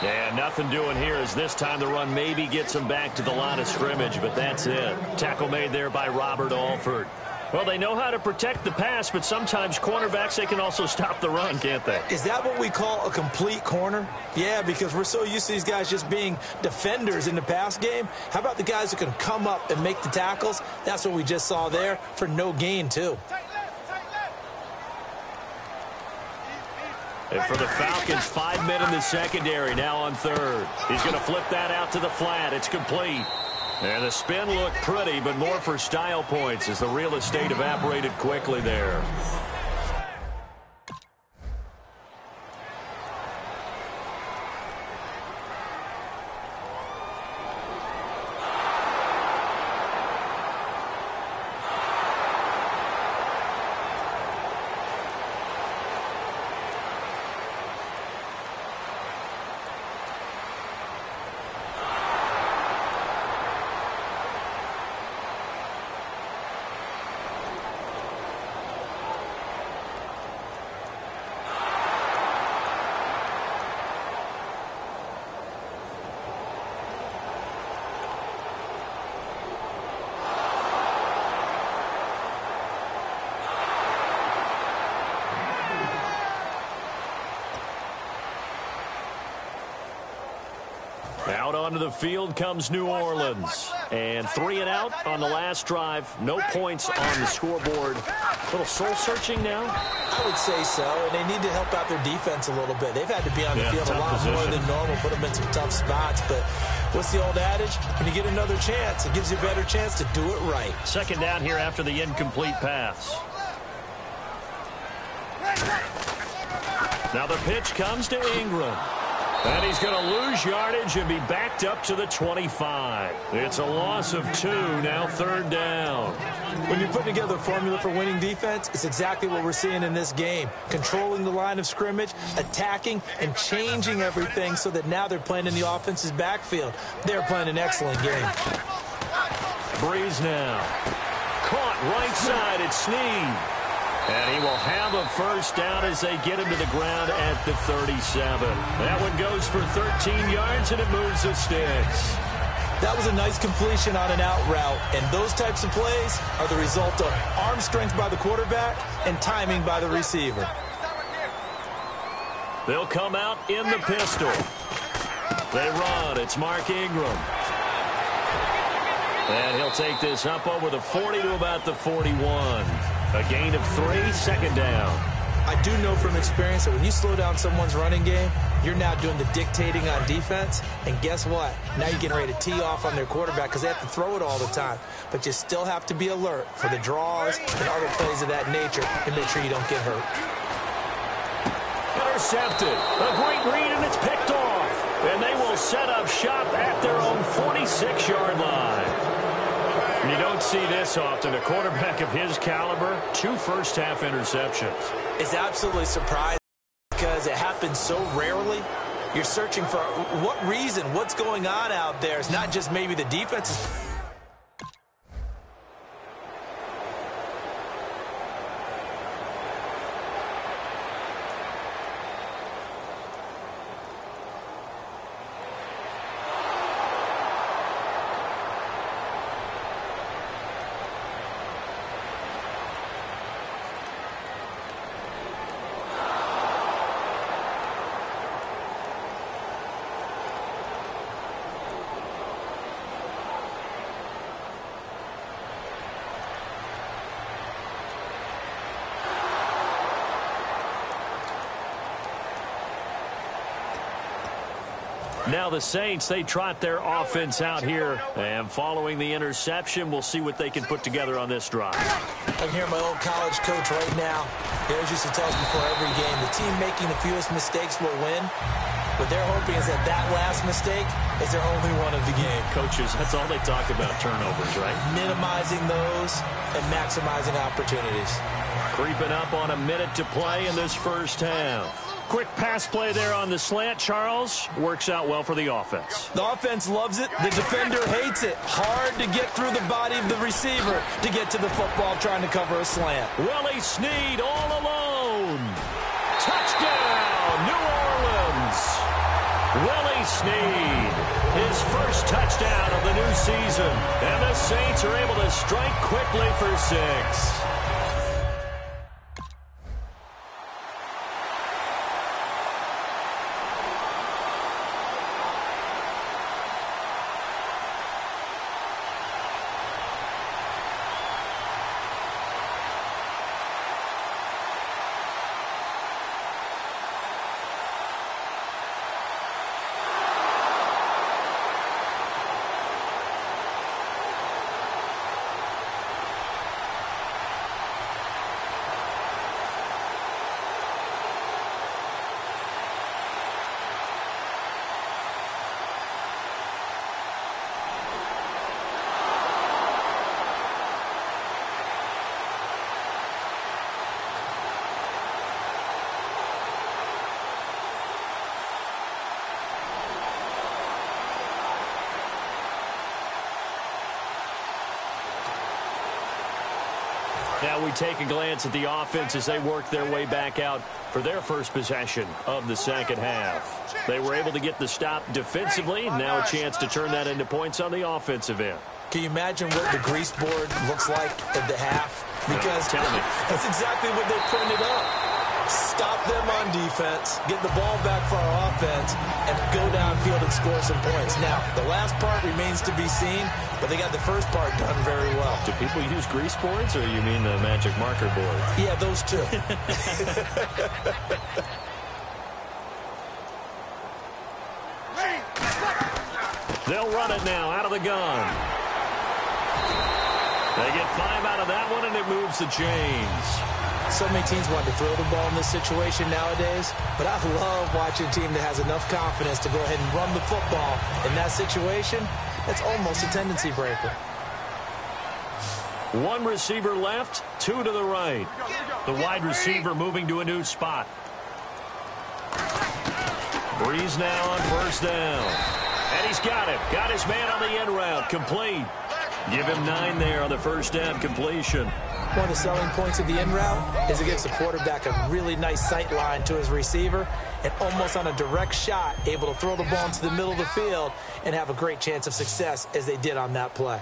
Yeah, nothing doing here as this time the run maybe gets him back to the line of scrimmage, but that's it. Tackle made there by Robert Alford. Well, they know how to protect the pass, but sometimes cornerbacks, they can also stop the run, can't they? Is that what we call a complete corner? Yeah, because we're so used to these guys just being defenders in the pass game. How about the guys who can come up and make the tackles? That's what we just saw there for no gain, too. And for the Falcons, 5 men in the secondary, now on third. He's going to flip that out to the flat. It's complete. And the spin looked pretty, but more for style points as the real estate evaporated quickly there. Out onto the field comes New Orleans. And 3 and out on the last drive. No points on the scoreboard. A little soul-searching now? I would say so, and they need to help out their defense a little bit. They've had to be on the field a lot more than normal, put them in some tough spots. But what's the old adage? When you get another chance, it gives you a better chance to do it right. Second down here after the incomplete pass. Now the pitch comes to Ingram. And he's going to lose yardage and be backed up to the 25. It's a loss of 2, now third down. When you're putting together a formula for winning defense, it's exactly what we're seeing in this game. Controlling the line of scrimmage, attacking, and changing everything so that now they're playing in the offense's backfield. They're playing an excellent game. Breeze now. Caught right side at Snead. And he will have a first down as they get him to the ground at the 37. That one goes for 13 yards, and it moves the sticks. That was a nice completion on an out route, and those types of plays are the result of arm strength by the quarterback and timing by the receiver. They'll come out in the pistol. They run. It's Mark Ingram. And he'll take this up over the 40 to about the 41. A gain of 3, second down. I do know from experience that when you slow down someone's running game, you're now doing the dictating on defense. And guess what? Now you're getting ready to tee off on their quarterback because they have to throw it all the time. But you still have to be alert for the draws and other plays of that nature and make sure you don't get hurt. Intercepted. A great read, and it's picked off. And they will set up shop at their own 46-yard line. And you don't see this often. A quarterback of his caliber, 2 first-half interceptions. It's absolutely surprising because it happens so rarely. You're searching for what reason, what's going on out there. It's not just maybe the defense is... Now the Saints, they trot their offense out here. And following the interception, we'll see what they can put together on this drive. I'm hearing my old college coach right now. He always used to tell us before every game, the team making the fewest mistakes will win. What they're hoping is that that last mistake is their only one of the game. Coaches, that's all they talk about, turnovers, right? Minimizing those and maximizing opportunities. Creeping up on a minute to play in this first half. Quick pass play there on the slant. Charles, works out well for the offense. The offense loves it. The defender hates it. Hard to get through the body of the receiver to get to the football trying to cover a slant. Willie Snead all alone. Touchdown, New Orleans. Willie Snead, his first touchdown of the new season. And the Saints are able to strike quickly for 6. Now we take a glance at the offense as they work their way back out for their first possession of the second half. They were able to get the stop defensively. Now a chance to turn that into points on the offensive end. Can you imagine what the grease board looks like at the half? Because tell me. That's exactly what they printed up. Stop them on defense, get the ball back for our offense, and go downfield and score some points. Now, the last part remains to be seen, but they got the first part done very well. Do people use grease boards, or you mean the magic marker board? Yeah, those two. They'll run it now out of the gun. They get 5 out of that one, and it moves the chains. So many teams want to throw the ball in this situation nowadays, but I love watching a team that has enough confidence to go ahead and run the football. In that situation, that's almost a tendency breaker. 1 receiver left, 2 to the right. The wide receiver moving to a new spot. Breeze now on first down. And he's got it. Got his man on the end route. Complete. Give him 9 there on the first down completion. One of the selling points of the end route is it gives the quarterback a really nice sight line to his receiver and almost on a direct shot able to throw the ball into the middle of the field and have a great chance of success as they did on that play.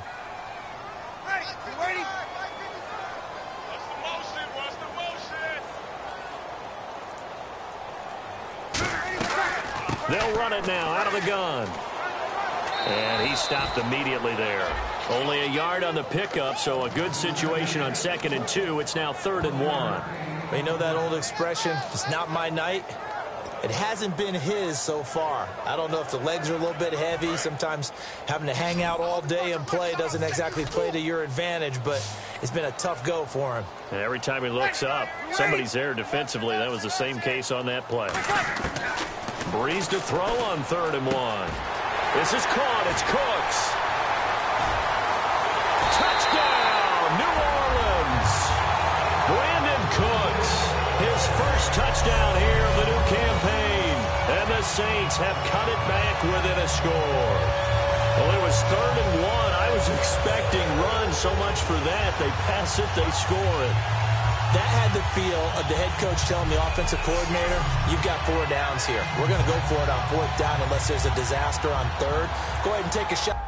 They'll run it now out of the gun. And he stopped immediately there. Only a yard on the pickup, so a good situation on 2nd and 2. It's now 3rd and 1. You know that old expression, it's not my night? It hasn't been his so far. I don't know if the legs are a little bit heavy. Sometimes having to hang out all day and play doesn't exactly play to your advantage, but it's been a tough go for him. And every time he looks up, somebody's there defensively. That was the same case on that play. Breeze to throw on 3rd and 1. This is caught. It's Cooks. Touchdown, New Orleans. Brandon Cooks, his first touchdown here of the new campaign. And the Saints have cut it back within a score. Well, it was 3rd and 1. I was expecting run so much for that. They pass it, they score it. That had the feel of the head coach telling the offensive coordinator, you've got 4 downs here. We're going to go for it on 4th down unless there's a disaster on 3rd. Go ahead and take a shot.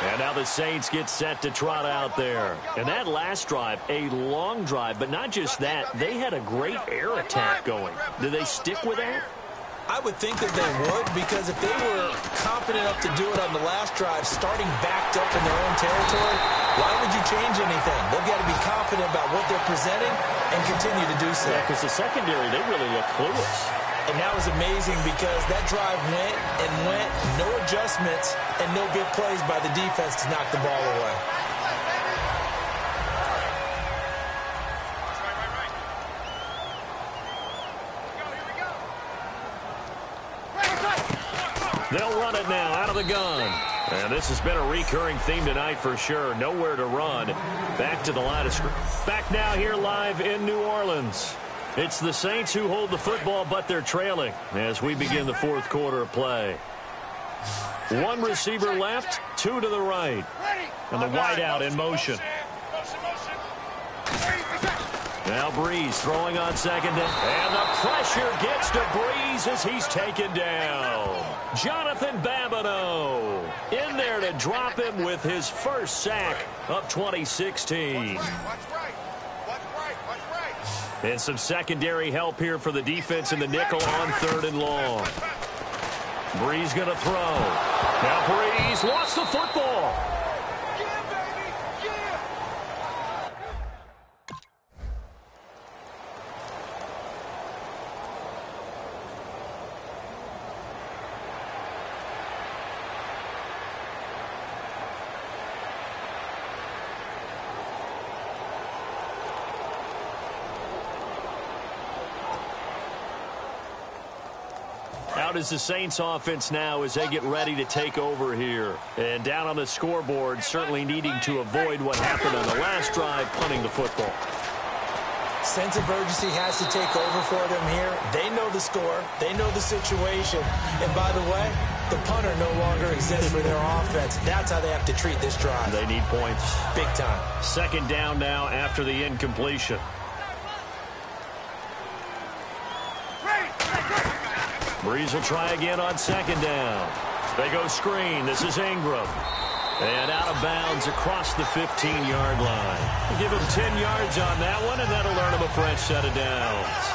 And now the Saints get set to trot out there. And that last drive, a long drive, but not just that, they had a great air attack going. Do they stick with that? I would think that they would, because if they were confident enough to do it on the last drive, starting backed up in their own territory, why would you change anything? They've got to be confident about what they're presenting and continue to do so. Yeah, because the secondary, they really look clueless. And that was amazing because that drive went and went, no adjustments, and no big plays by the defense to knock the ball away. They'll run it now out of the gun. And this has been a recurring theme tonight for sure. Nowhere to run. Back to the line of scrimmage. Back now here live in New Orleans. It's the Saints who hold the football, but they're trailing as we begin the 4th quarter of play. 1 receiver left, 2 to the right. And the wideout in motion. Now Breeze throwing on 2nd down. And the pressure gets to Breeze as he's taken down. Jonathan Babineau in there to drop him with his first sack of 2016. And some secondary help here for the defense in the nickel on 3rd and long. Breeze going to throw. Now Breeze lost the football. Out is the Saints offense now as they get ready to take over here. And down on the scoreboard, certainly needing to avoid what happened on the last drive, punting the football. Sense of urgency has to take over for them here. They know the score. They know the situation. And by the way, the punter no longer exists for their offense. That's how they have to treat this drive. They need points. Big time. 2nd down now after the incompletion. Breeze will try again on 2nd down. They go screen. This is Ingram. And out of bounds across the 15-yard line. Give him 10 yards on that one, and that'll earn him a fresh set of downs.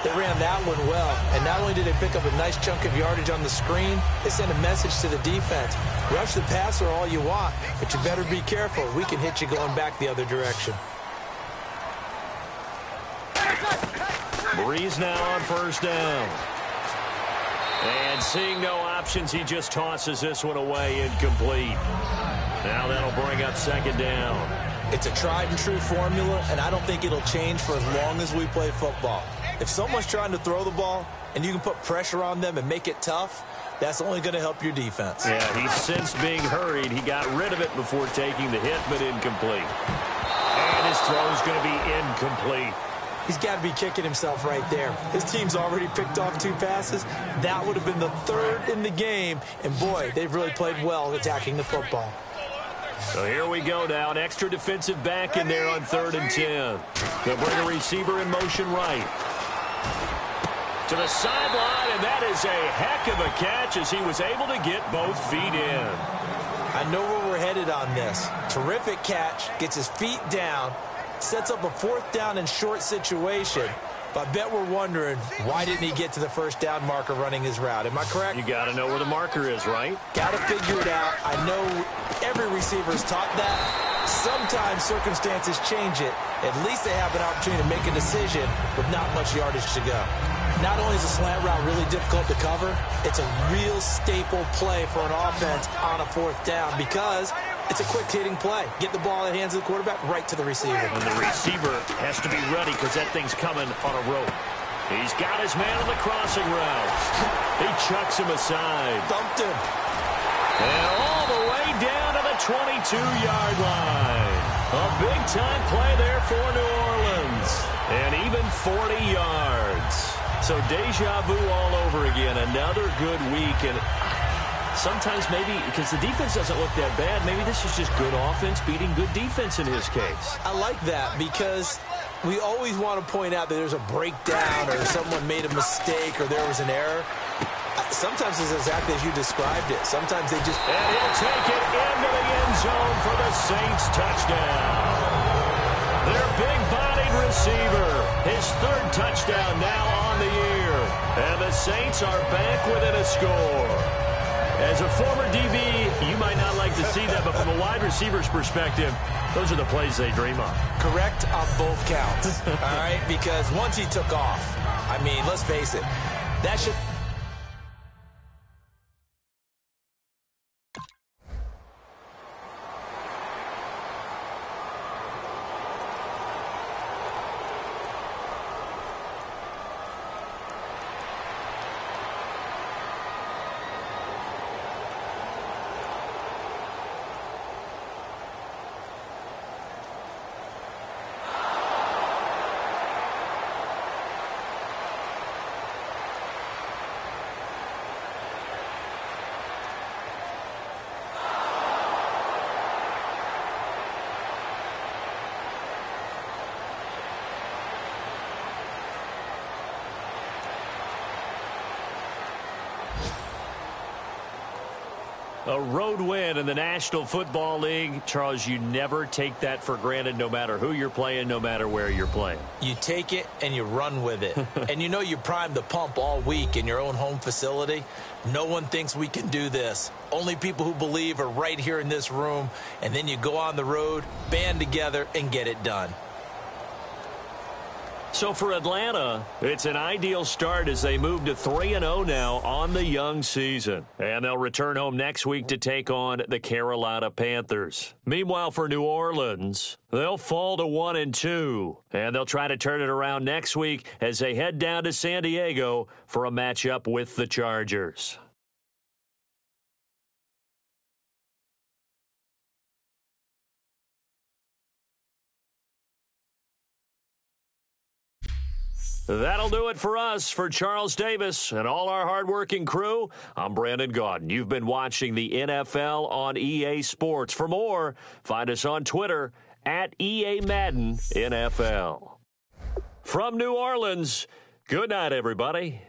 They ran that one well, and not only did they pick up a nice chunk of yardage on the screen, they sent a message to the defense. Rush the passer all you want, but you better be careful. We can hit you going back the other direction. Breeze now on 1st down. And seeing no options, he just tosses this one away, incomplete. Now that'll bring up 2nd down. It's a tried-and-true formula, and I don't think it'll change for as long as we play football. If someone's trying to throw the ball and you can put pressure on them and make it tough, That's only going to help your defense. Yeah, he's since being hurried. He got rid of it before taking the hit, but incomplete. And his throw is going to be incomplete. He's got to be kicking himself right there. His team's already picked off 2 passes. That would have been the 3rd in the game. And, boy, they've really played well attacking the football. So here we go now. An extra defensive back in there on 3rd and 10. They'll bring a receiver in motion right. To the sideline, and that is a heck of a catch as he was able to get both feet in. I know where we're headed on this. Terrific catch, gets his feet down, sets up a 4th down and short situation. But I bet we're wondering, why didn't he get to the 1st down marker running his route? Am I correct? You got to know where the marker is, right? Got to figure it out. I know every receiver's taught that. Sometimes circumstances change it. At least they have an opportunity to make a decision with not much yardage to go. Not only is a slant route really difficult to cover, it's a real staple play for an offense on a 4th down because it's a quick-hitting play. Get the ball in the hands of the quarterback right to the receiver. And the receiver has to be ready because that thing's coming on a rope. He's got his man on the crossing route. He chucks him aside. Thumped him. And all the way down to the 22-yard line. A big-time play there for New Orleans. And even 40 yards. So deja vu all over again. Another good week. And sometimes maybe, because the defense doesn't look that bad, maybe this is just good offense beating good defense in his case. I like that because we always want to point out that there's a breakdown or someone made a mistake or there was an error. Sometimes it's exactly as you described it. Sometimes they just... And he'll take it into the end zone for the Saints touchdown. Their big-bodied receiver, his 3rd touchdown now on the year. And the Saints are back within a score. As a former DB, you might not like to see that, but from a wide receiver's perspective, those are the plays they dream of. Correct on both counts, all right? Because once he took off, I mean, let's face it, that should... A road win in the National Football League. Charles, you never take that for granted no matter who you're playing, no matter where you're playing. You take it and you run with it. And you know you primed the pump all week in your own home facility. No one thinks we can do this. Only people who believe are right here in this room. And then you go on the road, band together, and get it done. So for Atlanta, it's an ideal start as they move to 3-0 now on the young season. And they'll return home next week to take on the Carolina Panthers. Meanwhile, for New Orleans, they'll fall to 1-2. And they'll try to turn it around next week as they head down to San Diego for a matchup with the Chargers. That'll do it for us. For Charles Davis and all our hardworking crew, I'm Brandon Gaudin. You've been watching the NFL on EA Sports. For more, find us on Twitter at EA Madden NFL. From New Orleans, good night, everybody.